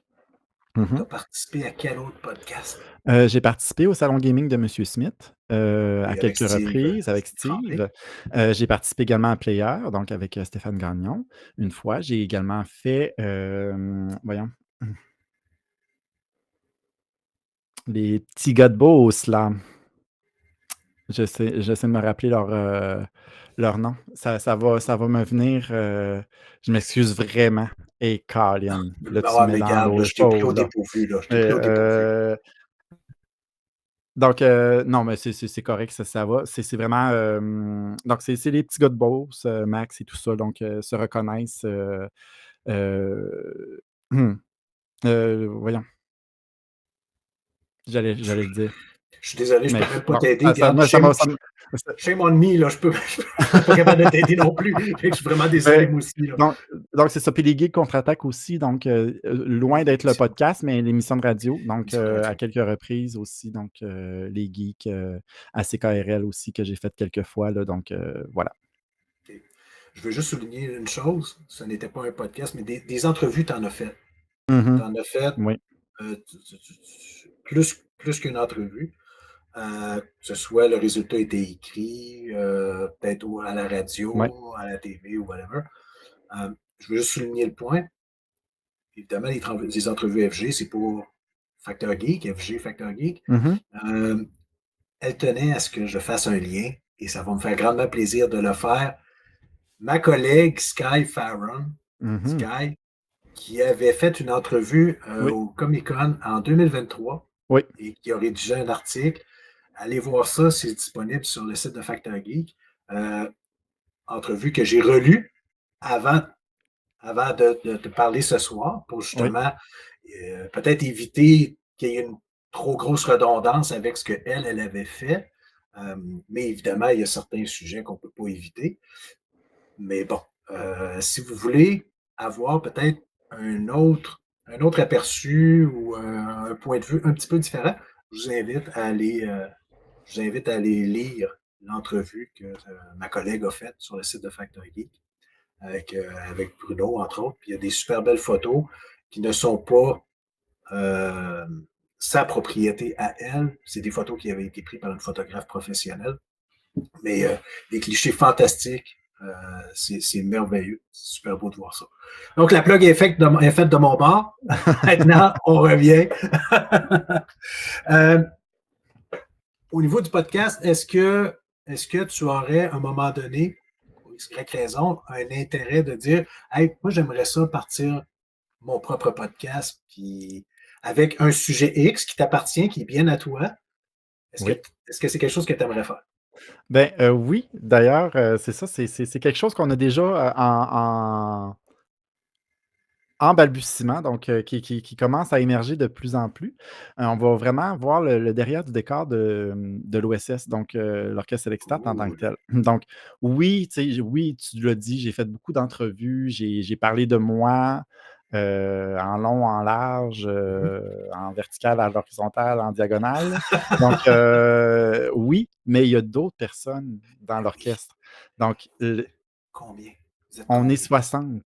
tu Mmh. as participé à quel autre podcast? J'ai participé au salon gaming de Monsieur Smith, à Oui, avec quelques Steve, reprises avec Steve Tremblay. Steve. J'ai participé également à Player, donc avec, Stéphane Gagnon, une fois. J'ai également fait, voyons, les petits gars de Beauce, là. J'essaie de me rappeler leur nom. Ça va me venir, je m'excuse vraiment. Et Colin, là, Ah tu ouais, me mets mais dans regarde, là, l'eau je t'ai pris au chaude, là. dépourvu, là, je Et t'ai pris au dépourvu. donc non, mais c'est correct, ça va. C'est vraiment, donc c'est les petits gars de Beauce, Max et tout ça, donc se reconnaissent, heu, voyons, j'allais le dire, Je suis désolé, je mais peux même pas bon, t'aider. ça ça Regarde, moi, ça m'a ça me shame on me, là, je suis pas capable de t'aider non plus. Fait que je suis vraiment désolé, Beh, moi aussi, là. donc donc c'est ça. Puis les Geeks contre-attaque aussi, donc loin Oui, d'être le effectivement, podcast, mais l'émission de radio, donc émission de à radio. quelques reprises aussi, donc les Geeks, à CKRL aussi que j'ai fait quelques fois là, donc voilà. OK. Je veux juste souligner une chose, ce n'était pas un podcast, mais des entrevues, tu en as fait. Tu Mmh. en as fait, Oui, plus qu'une entrevue. Que ce soit le résultat était écrit, peut-être à la ouais. radio, à la TV ou whatever. Je veux juste souligner le point. Évidemment, les entrevues FG, c'est pour Facteur Geek, FG Facteur Geek. Mmh. Euh, Elle tenait à ce que je fasse un lien et ça va me faire grandement plaisir de le faire. Ma collègue Sky Farron, Mmh. Sky, qui avait fait une entrevue Oui, au Comic Con en 2023 oui, et qui a rédigé un article. Allez voir ça, c'est disponible sur le site de Factor Geek. Euh, Entrevue que j'ai relue avant, avant de te parler ce soir pour oui, justement peut-être éviter qu'il y ait une trop grosse redondance avec ce qu'elle, elle avait fait. Euh, mais évidemment, il y a certains sujets qu'on ne peut pas éviter. Mais bon, si vous voulez avoir peut-être un autre aperçu ou un point de vue un petit peu différent, je vous invite à aller, je vous invite à aller lire l'entrevue que ma collègue a faite sur le site de Factor Geek avec Bruno, entre autres. Puis il y a des super belles photos qui ne sont pas euh, sa propriété à elle. C'est des photos qui avaient été prises par une photographe professionnelle. Mais des clichés fantastiques. C'est merveilleux. C'est super beau de voir ça. Donc, la plug est faite de mon bord. Maintenant, on revient. euh, Au niveau du podcast, est-ce que tu aurais, à un moment donné, pour X raison, un intérêt de dire, hey, moi, j'aimerais ça partir mon propre podcast, puis avec un sujet X qui t'appartient, qui est bien à toi. Est-ce que Oui. est-ce que c'est quelque chose que tu aimerais faire? Ben, oui, d'ailleurs, c'est ça, c'est quelque chose qu'on a déjà, en balbutiement, donc qui commence à émerger de plus en plus. On va vraiment voir le derrière du décor de l'OSS, donc l'Orchestre Select en tant que Cool. tel. Donc oui, tu sais, oui, tu l'as dit, j'ai fait beaucoup d'entrevues, j'ai parlé de moi, en long, en large, Mmh. en vertical, à l'horizontale, en diagonale. Donc oui, mais il y a d'autres personnes dans Ben oui. l'orchestre. Donc Combien? Vous êtes on est combien? 60. Donc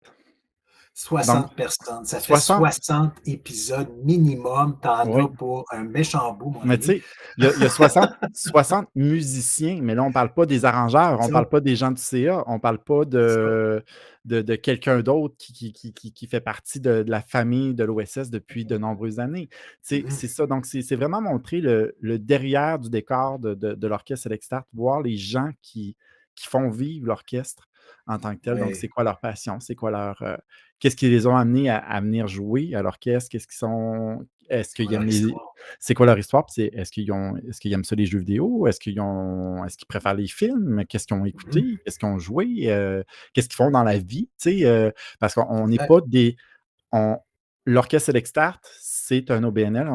60 personnes. Ça fait 60. 60 épisodes minimum. Tu en as Oui. pour un méchant bout, mon Mais tu ami. sais, il y a 60 musiciens, mais là, on parle pas des arrangeurs, C'est on ça, parle pas des gens du CA, on parle pas c'est ça. de quelqu'un d'autre qui fait partie de la famille de l'OSS depuis de nombreuses années. Mmh. C'est ça, donc c'est vraiment montrer le derrière du décor de l'orchestre Select Start, voir les gens qui font vivre l'orchestre en tant que tel. Donc, Ouais, c'est quoi leur passion? C'est quoi qu'est-ce qui les ont amenés à venir jouer à l'orchestre? Est-ce c'est quoi qu'ils leur aiment les histoire? c'est quoi leur histoire? Puis est-ce qu'ils aiment ça les jeux vidéo? Est-ce qu'ils préfèrent les films? Qu'est-ce qu'ils ont Mmh. écouté? Qu'est-ce qu'ils ont joué? Qu'est-ce qu'ils font dans la vie? Tu sais, parce qu'on n'est Exact. pas des on l'Orchestre Select Start, c'est un OBNL,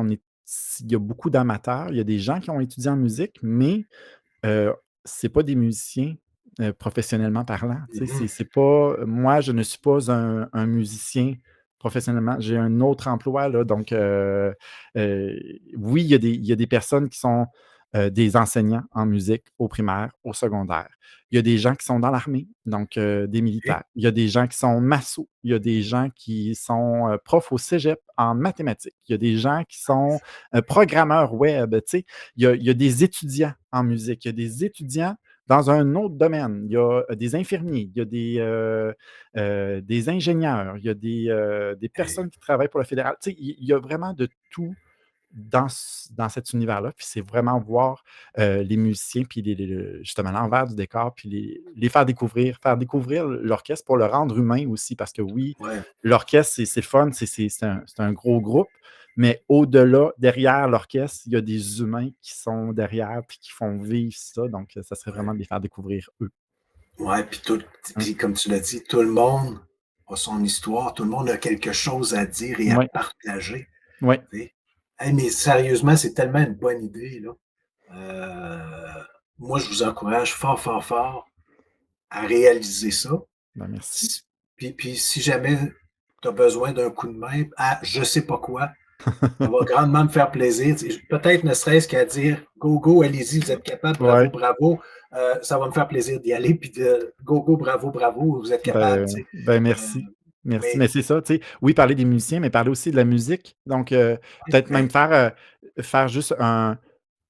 il y a beaucoup d'amateurs, il y a des gens qui ont étudié en musique, mais Heu, c'est pas des musiciens, professionnellement parlant, tu sais, Mmh. c'est pas moi, je ne suis pas un musicien professionnellement. J'ai un autre emploi là, donc oui, il y a des personnes qui sont, des enseignants en musique au primaire, au secondaire. Il y a des gens qui sont dans l'armée, donc des OK. militaires. Il y a des gens qui sont masseaux. Il y a des gens qui sont, profs au cégep en mathématiques. Il y a des gens qui sont, programmeurs web, tu sais? Il y a des étudiants en musique, il y a des étudiants dans un autre domaine. Il y a des infirmiers, il y a des ingénieurs, il y a des Hey, personnes qui travaillent pour le fédéral. Tu sais, il y a vraiment de tout dans cet univers-là. Puis c'est vraiment voir les musiciens, puis justement l'envers du décor, puis les faire découvrir l'orchestre pour le rendre humain aussi. Parce que oui, ouais, l'orchestre, c'est fun, c'est un gros groupe, mais au-delà, derrière l'orchestre, il y a des humains qui sont derrière puis qui font vivre ça. Donc, ça serait ouais. vraiment de les faire découvrir eux. Ouais, Mmh. puis comme tu l'as dit, tout le monde a son histoire, tout le monde a quelque chose à dire et à Ouais, partager, ouais, tu sais? Hey, mais sérieusement, c'est tellement une bonne idée, là. Moi, je vous encourage fort, fort, fort à réaliser ça. ben merci. S puis si jamais tu as besoin d'un coup de main à je sais pas quoi, ça va grandement me faire plaisir. Tu sais, peut-être ne serait-ce qu'à dire: «Go, go, allez-y, vous êtes capables, bravo, Ouais. bravo». Ça va me faire plaisir d'y aller puis de: «Go, go, bravo, bravo, vous êtes capables», tu sais? Heu, Merci. Merci. mais Mais c'est ça, tu sais, oui, parler des musiciens, mais parler aussi de la musique. Donc, ouais, peut-être même ouais. faire juste un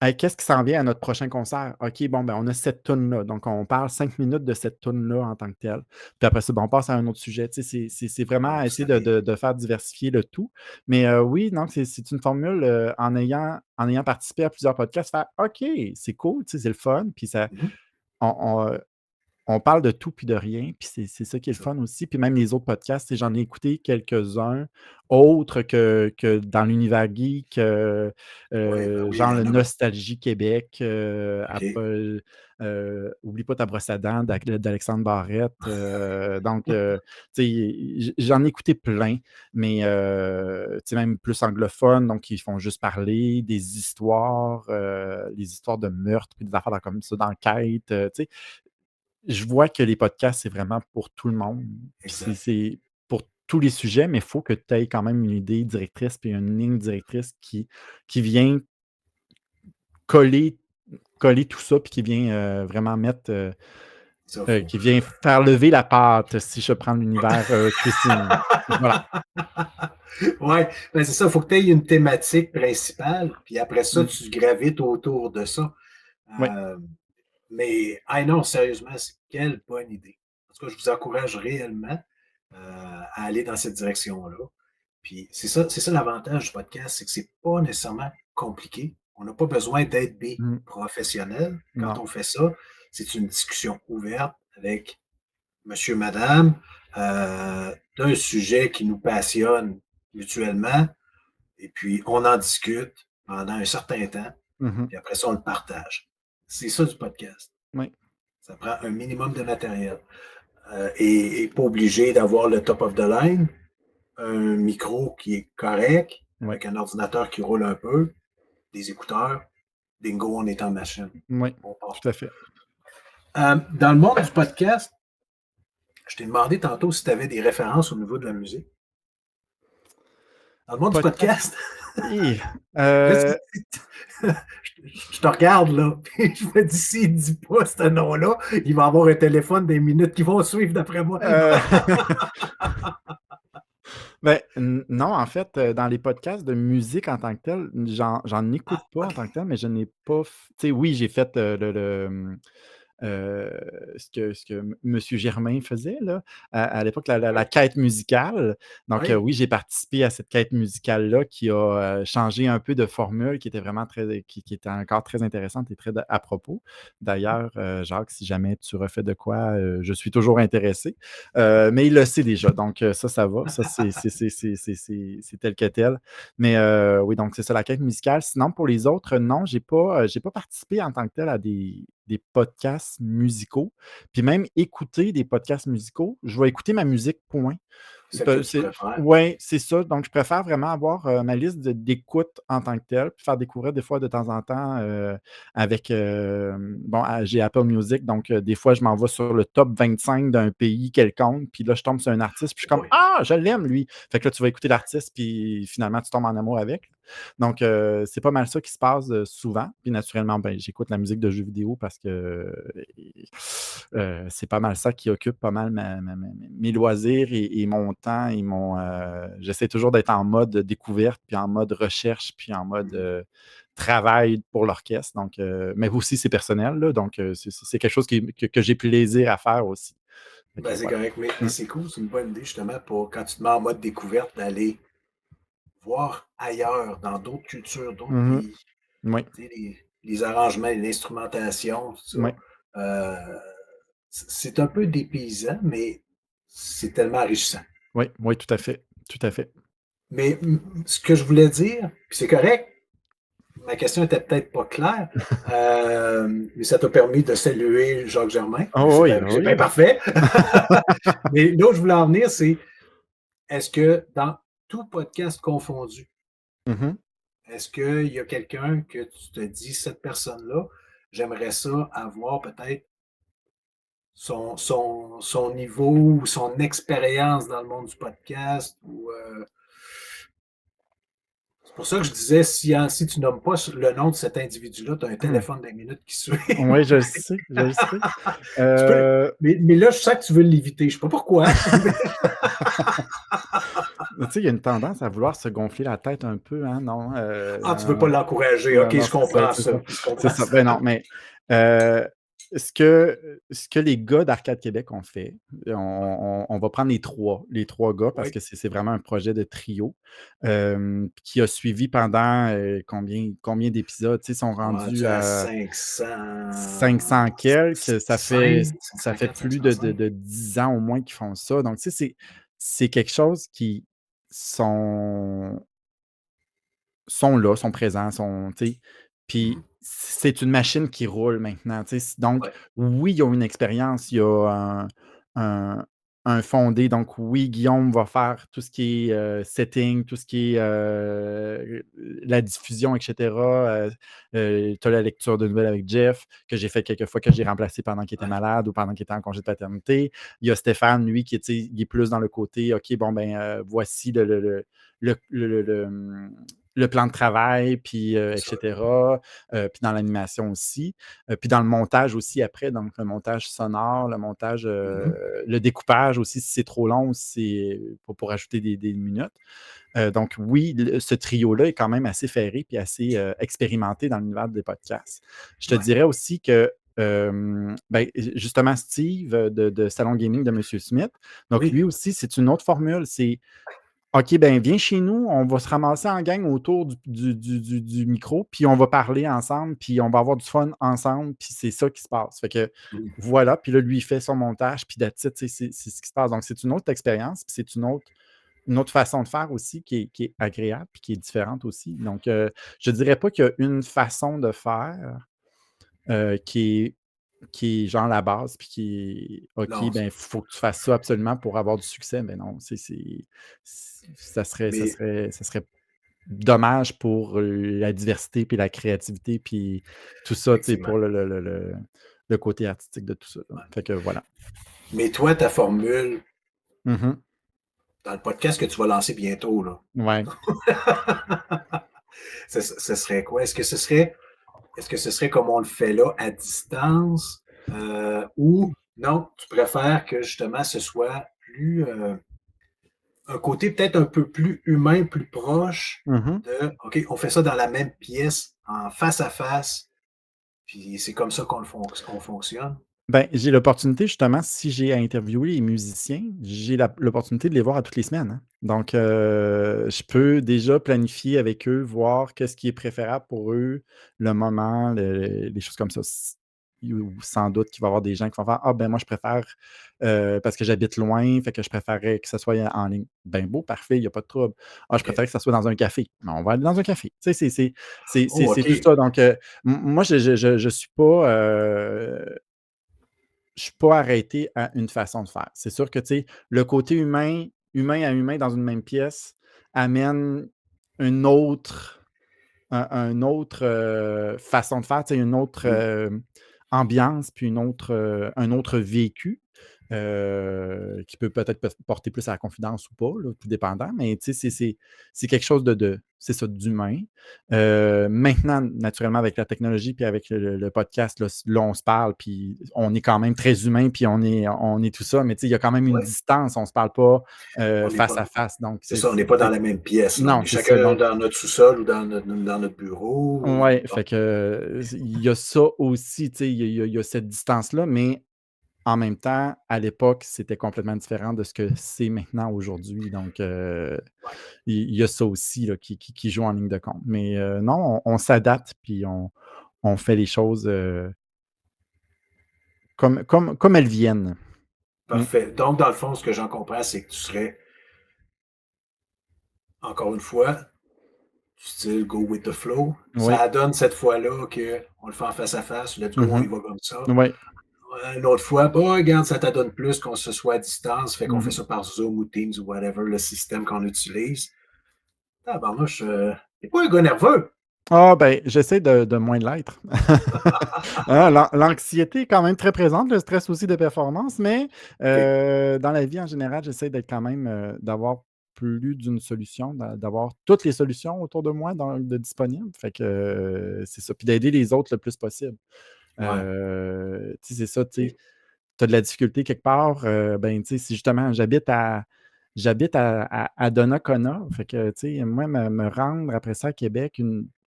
«Hey, qu'est-ce qui s'en vient à notre prochain concert? OK, bon, ben, on a cette tune-là». Donc, on parle 5 minutes de cette tune-là en tant que telle. Puis après ça, ben, on passe à un autre sujet. Tu sais, c'est Ah, vraiment vous essayer de savez. de de faire diversifier le tout. Mais, oui, donc c'est une formule, en ayant participé à plusieurs podcasts, faire «OK, c'est cool, tu sais, c'est le fun». Puis Mmh. on on parle de tout puis de rien, puis c'est ça qui est le Ça. fun aussi. Puis même les autres podcasts, tu sais, j'en ai écouté quelques-uns autres que dans l'univers geek, Ouais, ben oui, il y genre le en a. Nostalgie Québec, OK. Oublie pas ta brosse à dents d'Alexandre Barrette, donc tu sais, j'en ai écouté plein, mais tu sais, même plus anglophones, donc ils font juste parler des histoires, les histoires de meurtres puis des affaires comme ça, d'enquête, tu sais? Je vois que les podcasts, c'est vraiment pour tout le monde. Puis Exact. c'est pour tous les sujets, mais il faut que tu aies quand même une idée directrice puis une ligne directrice qui vient coller coller tout ça, puis qui vient, vraiment mettre, Ça, faut qui vient faire lever la pâte, si je prends l'univers, cuisine. Voilà. ouais, ben, c'est ça, il faut que tu aies une thématique principale, puis après ça, Mmh. tu gravites autour de ça. Oui. Mais ah non, sérieusement, c'est quelle bonne idée. En tout cas, je vous encourage réellement, à aller dans cette direction-là. Puis c'est ça l'avantage du podcast, c'est que c'est pas nécessairement compliqué. On n'a pas besoin d'être des Mmh. professionnels quand Non. on fait ça. C'est une discussion ouverte avec monsieur, madame, d'un sujet qui nous passionne mutuellement Et puis, on en discute pendant un certain temps, Mmh. puis après ça, on le partage. C'est ça du podcast. Oui, Ça prend un minimum de matériel. Et pas obligé d'avoir le top of the line, un micro qui est correct, oui, avec un ordinateur qui roule un peu, des écouteurs. Bingo, on est en machine. oui, On part. tout à fait. Dans le monde du podcast, je t'ai demandé tantôt si tu avais des références au niveau de la musique. Dans le monde du Podcast podcast, et là, je te regarde, là, puis je me dis, s'il ne dit pas ce nom-là, il va avoir un téléphone des minutes qui vont suivre d'après moi. heu Ben, n non, en fait, dans les podcasts de musique en tant que tel, j'en écoute Ah, pas en OK. tant que tel, mais je n'ai pas tu sais, oui, j'ai fait, ce que monsieur Germain faisait là, à l'époque, la Oui, quête musicale. Donc, oui. oui, j'ai participé à cette quête musicale-là qui a, changé un peu de formule, qui était vraiment qui était encore très intéressante et très à propos. Mhm. D'ailleurs, Jacques, si jamais tu refais de quoi, je suis toujours intéressé. Mais il le sait déjà, donc ça va. Ça, c'est tel que tel. Mais oui, donc c'est ça, la quête musicale. Sinon, pour les autres, non, j'ai pas participé en tant que tel à des podcasts musicaux, puis même écouter des podcasts musicaux. Je vais écouter ma musique, point. Celle que tu C'est préfères. ouais, c'est ça. Donc je préfère vraiment avoir, ma liste d'écoute en tant que telle, puis faire découvrir des fois de temps en temps, avec, bon, j'ai Apple Music, donc des fois je m'en vais sur le top 25 d'un pays quelconque, puis là je tombe sur un artiste, puis je suis comme: Oui. «Ah, je l'aime lui!» Fait que là tu vas écouter l'artiste, puis finalement tu tombes en amour avec. Donc c'est pas mal ça qui se passe, souvent. Puis naturellement, ben, j'écoute la musique de jeux vidéo parce que, c'est pas mal ça qui occupe pas mal mes loisirs et mon temps et j'essaie toujours d'être en mode découverte, puis en mode recherche, puis en mode, Mhm. travail pour l'orchestre. Donc mais aussi c'est personnel là, donc c'est quelque chose que j'ai plaisir à faire aussi. Fait que Ben, c'est voilà. correct, mais Mmh. c'est cool, c'est une bonne idée justement pour quand tu te mets en mode découverte d'aller voir ailleurs, dans d'autres cultures, d'autres Mmh. pays. Oui, Tu sais, les arrangements, l'instrumentation, tout ça. oui, Euh, c'est un peu dépaysant, mais c'est tellement enrichissant. oui, oui, tout à fait, tout à fait. Mais ce que je voulais dire, puis c'est correct, ma question était peut-être pas claire, mais ça t'a permis de saluer Jacques Germain. Oh oui, C'est bien oui. parfait. Mais là où je voulais en venir, c'est est-ce que dans tout podcast confondu, Mmh. est-ce qu'il y a quelqu'un que tu te dis, cette personne-là, j'aimerais ça avoir peut-être son niveau ou son expérience dans le monde du podcast ou c'est pour ça que je disais, si tu nommes pas le nom de cet individu-là, tu as un téléphone d'un minute qui suit. Oui, je le sais, je le sais. Tu peux, Heu, mais là, je sens que tu veux l'éviter. Je sais pas pourquoi. Tu sais, il y a une tendance à vouloir se gonfler la tête un peu, hein, non? Ah, tu veux pas l'encourager. Non, OK, non, je c'est ça, comprends c'est ça. ça. Je C'est comprends ça. ça. Ben non, mais heu, ce que les gars d'Arcade Québec ont fait, on va prendre les 3 gars parce Oui. que c'est vraiment un projet de trio, qui a suivi pendant, combien d'épisodes? Tu sais, ils sont rendus Rendu à à 500 505, quelques, ça fait 504, plus de 505. 10 ans au moins qu'ils font ça. Donc tu sais, c'est quelque chose qui sont sont là, sont présents, tu sais, Mhm. puis c'est une machine qui roule maintenant, tu sais? Donc Ouais. oui, ils ont une expérience, il y a un un fondé, donc oui, Guillaume va faire tout ce qui est, setting, tout ce qui est, la diffusion et cetera, tu as la lecture de nouvelles avec Jeff, que j'ai fait quelques fois, que j'ai remplacé pendant qu'il était Ouais. malade ou pendant qu'il était en congé de paternité. Il y a Stéphane, lui, qui, tu sais, il est plus dans le côté: «OK, bon, ben, voici le plan de travail, puis C'est et ça. cetera, puis dans l'animation aussi, puis dans le montage aussi après, donc le montage sonore, le montage, Mhm. le découpage aussi si c'est trop long ou si c'est pour ajouter des minutes. Donc oui, ce trio-là est quand même assez ferré puis assez, expérimenté dans l'univers des podcasts. Je te Ouais. dirais aussi que, ben, justement Steve, de Salon Gaming de Monsieur Smith, donc Oui. lui aussi, c'est une autre formule. C'est OK, ben viens chez nous, on va se ramasser en gang autour du micro, puis on va parler ensemble, puis on va avoir du fun ensemble, puis c'est ça qui se passe. Fait que Mhm. voilà, puis là, lui, il fait son montage, puis that's it, tu sais, c'est ce qui se passe. Donc c'est une autre expérience, puis c'est une autre une autre façon de faire aussi qui est agréable puis qui est différente aussi. Donc, je dirais pas qu'il y a une façon de faire qui est genre la base, puis qui est OK, Non, ben, il faut que tu fasses ça absolument pour avoir du succès. Mais non, mais ça serait dommage pour la diversité, puis la créativité, puis tout ça, tu sais, effectivement. pour le côté artistique de tout ça, là. Ouais. Fait que voilà. Mais toi, ta formule Mhm. dans le podcast que tu vas lancer bientôt, là, Ouais. ce serait quoi? Est-ce que ce serait comme on le fait là, à distance, ou non, tu préfères que justement ce soit plus, un côté peut-être un peu plus humain, plus proche Mhm. de, OK, on fait ça dans la même pièce, en face à face, puis c'est comme ça qu'on fonctionne? Ben, j'ai l'opportunité justement, si j'ai à interviewer les musiciens, j'ai l'opportunité de les voir à toutes les semaines, hein. Donc, je peux déjà planifier avec eux, voir qu'est-ce qui est préférable pour eux, le moment, les choses comme ça. Ou sans doute qu'il va y avoir des gens qui vont faire: «Ah ben moi je préfère, parce que j'habite loin, fait que je préférerais que ça soit en ligne». Ben beau, parfait, il y a pas de trouble. «Ah, je OK. préfère que ça soit dans un café». Ben, on va aller dans un café. Tu sais, Oh, c'est tout OK. ça. Donc, moi je suis pas, je suis pas arrêté à une façon de faire. C'est sûr que, tu sais, le côté humain à humain dans une même pièce amène une autre un autre, façon de faire, tu sais, une autre, Mmh. ambiance, puis un autre vécu, qui peut peut-être porter plus à la confidence ou pas, là, tout dépendant, mais tu sais, c'est quelque chose c'est ça, d'humain. Maintenant, naturellement, avec la technologie puis avec le podcast, là, on se parle, puis on est quand même très humain, puis on est tout ça, mais tu sais, il y a quand même une Ouais, distance, on se parle pas, on n'est face pas à face, donc c'est ça, on n'est pas dans la même pièce, là. On non, est c'est ça, chacun donc dans notre sous-sol ou dans notre bureau ou ouais, bon, fait que, il y a ça aussi, tu sais, il y a cette distance-là, mais en même temps, à l'époque, c'était complètement différent de ce que c'est maintenant aujourd'hui, donc ouais, il y a ça aussi là qui joue en ligne de compte. Mais non, on s'adapte puis on fait les choses, comme elles viennent. Mmh. parfait. Donc dans le fond, ce que j'en comprends, c'est que tu serais, encore une fois, style go with the flow. Oui. Ça donne cette fois-là qu'on le fait en face à face, let's go, on y Mmh. va comme ça. Ouais. Une autre fois, bah, regarde, ça t'adonne plus qu'on se soit à distance, fait qu'on fait Mmh. ça par Zoom ou Teams ou whatever, le système qu'on utilise. Tabarnouche, tu pas un gars nerveux. Ah ben, j'essaie de moins l'être. Hein, l'anxiété est quand même très présente, le stress aussi de performance, mais OK, dans la vie en général, j'essaie d'être quand même, d'avoir plus d'une solution, d'avoir toutes les solutions autour de moi de disponibles. Fait que, c'est ça, puis d'aider les autres le plus possible. ouais, Tu sais, c'est ça, tu sais, OK. tu as de la difficulté quelque part, ben, tu sais, si justement j'habite à Donnacona, fait que, tu sais, moi, me rendre après ça à Québec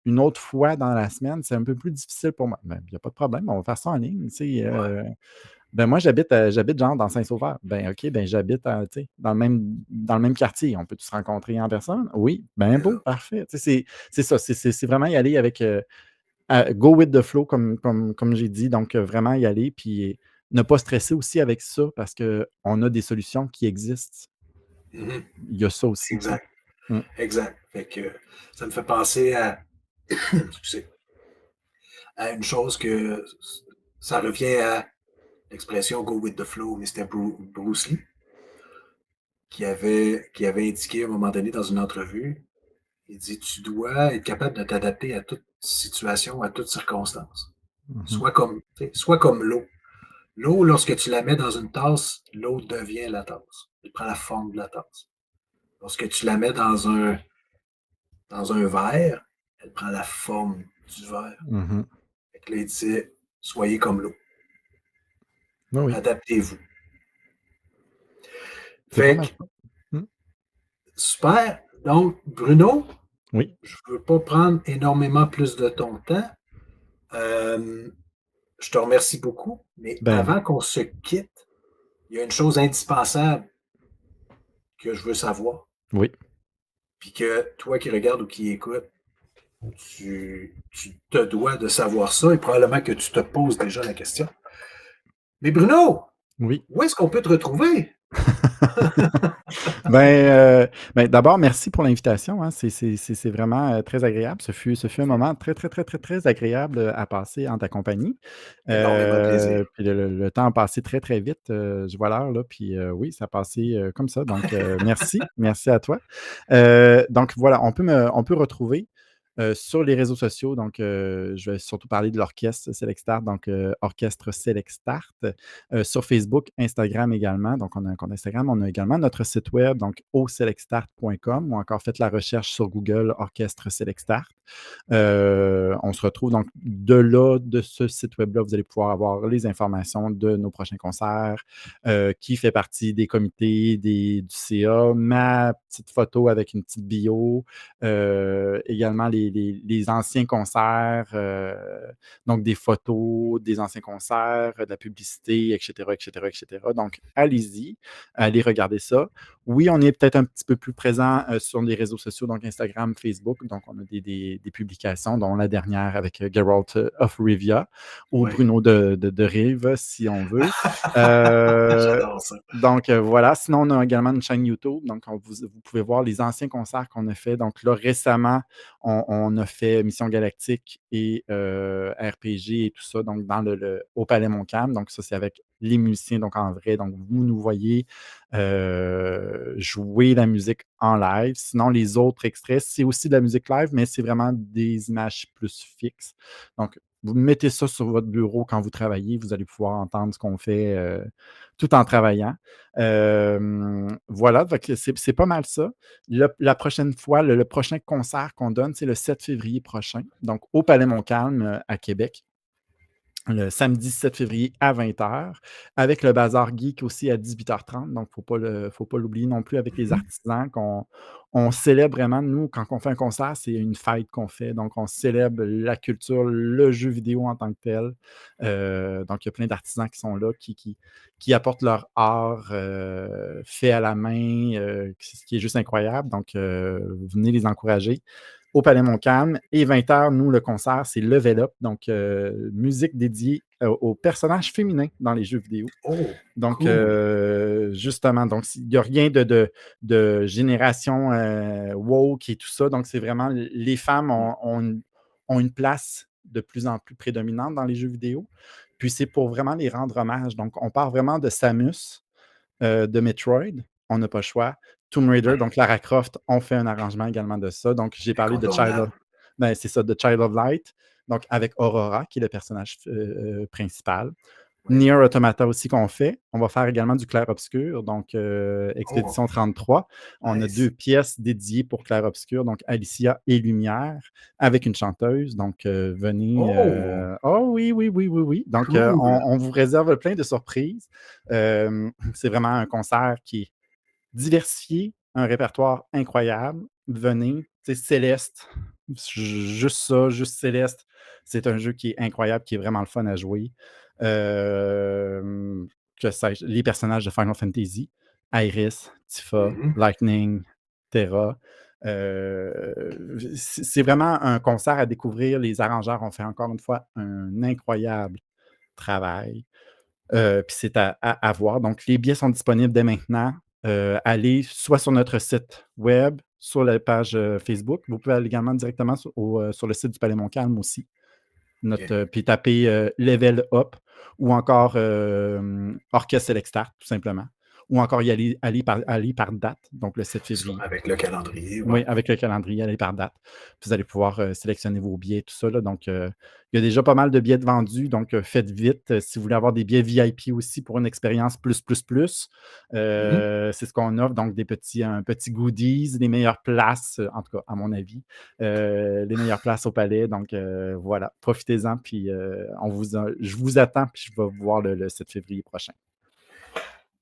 une autre fois dans la semaine, c'est un peu plus difficile pour moi. Ben, il y a pas de problème, on va faire ça en ligne, tu sais, Ouais, ben, moi, j'habite genre dans Saint-Sauveur. Ben, OK, ben, j'habite tu sais, dans le même quartier. On peut-tu se rencontrer en personne? Oui, ben, c'est beau, ça. parfait. Tu sais, c'est ça, c'est vraiment y aller avec, go with the flow comme j'ai dit, donc vraiment y aller, puis ne pas stresser aussi avec ça parce qu'on a des solutions qui existent. Mmh. Il y a ça aussi, tu sais. Exact, Mmh. exact. Fait que ça me fait penser à excusez, à une chose que ça revient à l'expression «go with the flow», mais c'était Bruce Lee qui avait indiqué à un moment donné dans une entrevue, il dit: «Tu dois être capable de t'adapter à toute situation, à toute circonstance. Mmh. Sois comme l'eau. L'eau, lorsque tu la mets dans une tasse, l'eau devient la tasse. Elle prend la forme de la tasse. Lorsque tu la mets dans un verre, elle prend la forme du verre. Mmh. Fait que là, il disait: soyez comme l'eau. Oui, oui, Adaptez-vous. c'est pas mal Fait que, ça. Mmh. super. Donc, Bruno, Oui, je ne veux pas prendre énormément plus de ton temps. Euh, je te remercie beaucoup, mais ben, avant qu'on se quitte, il y a une chose indispensable que je veux savoir, oui. puis que toi qui regardes ou qui écoutes, tu te dois de savoir ça et probablement que tu te poses déjà la question. Mais Bruno, Oui. où est-ce qu'on peut te retrouver? Ben, d'abord, merci pour l'invitation, hein. C'est vraiment, très agréable. Ce fut un Parfait. moment très, très, très, très, très agréable, à passer en ta compagnie. Énormément de plaisir. Puis le temps a passé très, très vite, je vois l'heure là, puis, oui, ça a passé, comme ça, donc, merci, merci à toi. Donc voilà, on peut retrouver, sur les réseaux sociaux, donc, je vais surtout parler de l'orchestre Select Start, donc, orchestre Select Start, sur Facebook, Instagram également. Donc, on a un compte Instagram. On a également notre site web, donc auselectstart.com, ou encore faites la recherche sur Google Orchestre Select Start. On se retrouve donc de là, de ce site web-là, vous allez pouvoir avoir les informations de nos prochains concerts, qui fait partie des comités du CA, ma petite photo avec une petite bio, également les anciens concerts, donc des photos des anciens concerts, de la publicité, et cetera, et cetera, et cetera. Donc, allez-y, allez regarder ça. Oui, on est peut-être un petit peu plus présent sur les réseaux sociaux, donc Instagram, Facebook. Donc, on a des publications, dont la dernière avec Geralt of Rivia, ou Oui. Bruno de Rive, si on veut. Euh, J'adore ça. donc, voilà. Sinon, on a également une chaîne YouTube. Donc, vous pouvez voir les anciens concerts qu'on a fait. Donc, là, récemment, on a fait Mission Galactique et RPG et tout ça, donc au Palais Montcalm. Donc, ça, c'est avec les musiciens, donc en vrai. Donc, vous nous voyez jouer la musique en live. Sinon, les autres extraits, c'est aussi de la musique live, mais c'est vraiment des images plus fixes. Donc, vous mettez ça sur votre bureau quand vous travaillez, vous allez pouvoir entendre ce qu'on fait tout en travaillant. Voilà, fait que c'est pas mal ça. La prochaine fois, le prochain concert qu'on donne, c'est le 7 février prochain, donc au Palais Montcalm à Québec, le samedi 7 février à 20 h, avec le Bazar Geek aussi à 18 h 30. Donc, faut pas l'oublier non plus, avec les Mhm. artisans on célèbre vraiment. Nous, quand on fait un concert, c'est une fête qu'on fait. Donc, on célèbre la culture, le jeu vidéo en tant que tel. Donc, il y a plein d'artisans qui sont là, qui apportent leur art fait à la main, ce qui est juste incroyable. Donc, venez les encourager au Palais Montcalm. Et 20 h, nous, le concert, c'est Level Up, donc musique dédiée aux personnages féminins dans les jeux vidéo. Oh, Donc, cool. justement, donc il n'y a rien de génération woke et tout ça. Donc, c'est vraiment, les femmes Mm. ont une place de plus en plus prédominante dans les jeux vidéo. Puis, c'est pour vraiment les rendre hommage. Donc, on part vraiment de Samus, de Metroid, on n'a pas le choix. Tomb Raider, Ouais, donc Lara Croft, on fait un arrangement également de ça. Donc, j'ai parlé de incontournable. c'est ça, de Child of Light, donc avec Aurora, qui est le personnage principal. Oui. Nier Automata aussi qu'on fait. On va faire également du clair-obscur, donc Oh, Expédition 33. On a deux nice. pièces dédiées pour clair-obscur, donc Alicia et Lumière, avec une chanteuse. Donc venez. Oh, Oh oui, oui, oui, oui, oui. Donc cool. on vous réserve plein de surprises. C'est vraiment un concert qui est diversifié, un répertoire incroyable. Venez, c'est Céleste, juste ça, juste Céleste. C'est un jeu qui est incroyable, qui est vraiment le fun à jouer. Euh, que sais-je, les personnages de Final Fantasy, Iris, Tifa, Mhm. Lightning, Terra. C'est vraiment un concert à découvrir. Les arrangeurs ont fait encore une fois un incroyable travail. Puis c'est à voir. Donc, les billets sont disponibles dès maintenant. Allez soit sur notre site web, sur la page Facebook. Vous pouvez aller également directement sur le site du Palais Montcalm aussi. OK. Puis taper Level Up, ou encore Orchestre Select Start, tout simplement. Ou encore aller par date, donc le 7 février. Avec le calendrier, ouais. Oui, avec le calendrier, aller par date. Puis vous allez pouvoir sélectionner vos billets, tout ça, là. Donc, il y a déjà pas mal de billets de vendus. Donc, faites vite. Si vous voulez avoir des billets VIP aussi pour une expérience plus, plus, plus, Mhm. c'est ce qu'on offre. Donc, un petit goodies, les meilleures places, en tout cas, à mon avis, les meilleures places au palais. Donc, voilà, profitez-en. Puis, je vous attends. Puis, je vais vous voir le 7 février prochain.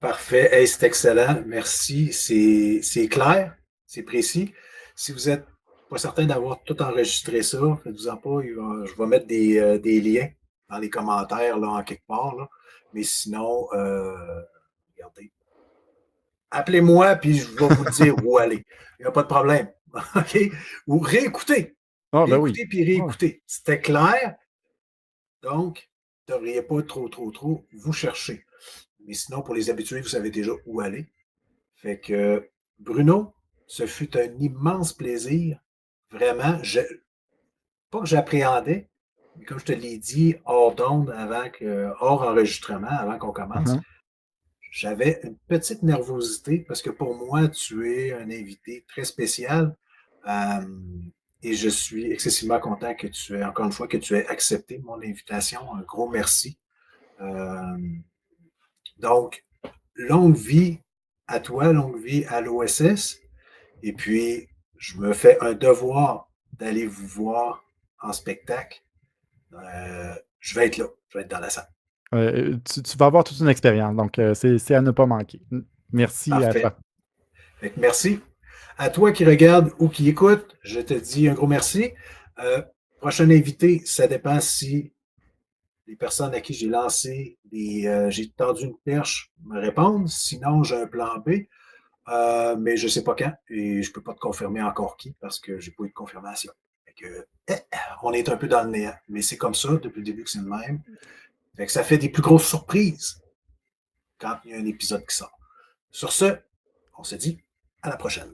Parfait. Hey, c'est excellent. Merci. C'est clair, c'est précis. Si vous n'êtes pas certain d'avoir tout enregistré ça, faites-vous-en pas. Je vais mettre des liens dans les commentaires là, en quelque part. Là. Mais sinon, regardez. Appelez-moi, puis je vais vous dire où aller. Il n'y a pas de problème. OK? Ou réécoutez. Ah, ben oui. Réécoutez puis Ah, réécoutez. C'était clair, donc vous ne devriez pas trop vous chercher. Mais sinon, pour les habitués, vous savez déjà où aller. Fait que, Bruno, ce fut un immense plaisir. Vraiment, pas que j'appréhendais, mais comme je te l'ai dit, hors d'onde, hors enregistrement, avant qu'on commence, Mmh. j'avais une petite nervosité parce que pour moi, tu es un invité très spécial. euh, et je suis excessivement content que tu aies, encore une fois, que tu aies accepté mon invitation. Un gros merci. Euh, donc, longue vie à toi, longue vie à l'OSS. Et puis, je me fais un devoir d'aller vous voir en spectacle. Je vais être là, je vais être dans la salle. Tu vas avoir toute une expérience, donc c'est à ne pas manquer. Merci à Parfait. toi. Fait que merci. À toi qui regarde ou qui écoute, je te dis un gros merci. Euh, Prochain invité, ça dépend si les personnes à qui j'ai tendu une perche me répondent. Sinon, j'ai un plan B. Mais je ne sais pas quand et je ne peux pas te confirmer encore qui parce que je n'ai pas eu de confirmation. Fait que, on est un peu dans le néant. Mais c'est comme ça depuis le début que c'est le même. Fait que ça fait des plus grosses surprises quand il y a un épisode qui sort. Sur ce, on se dit à la prochaine.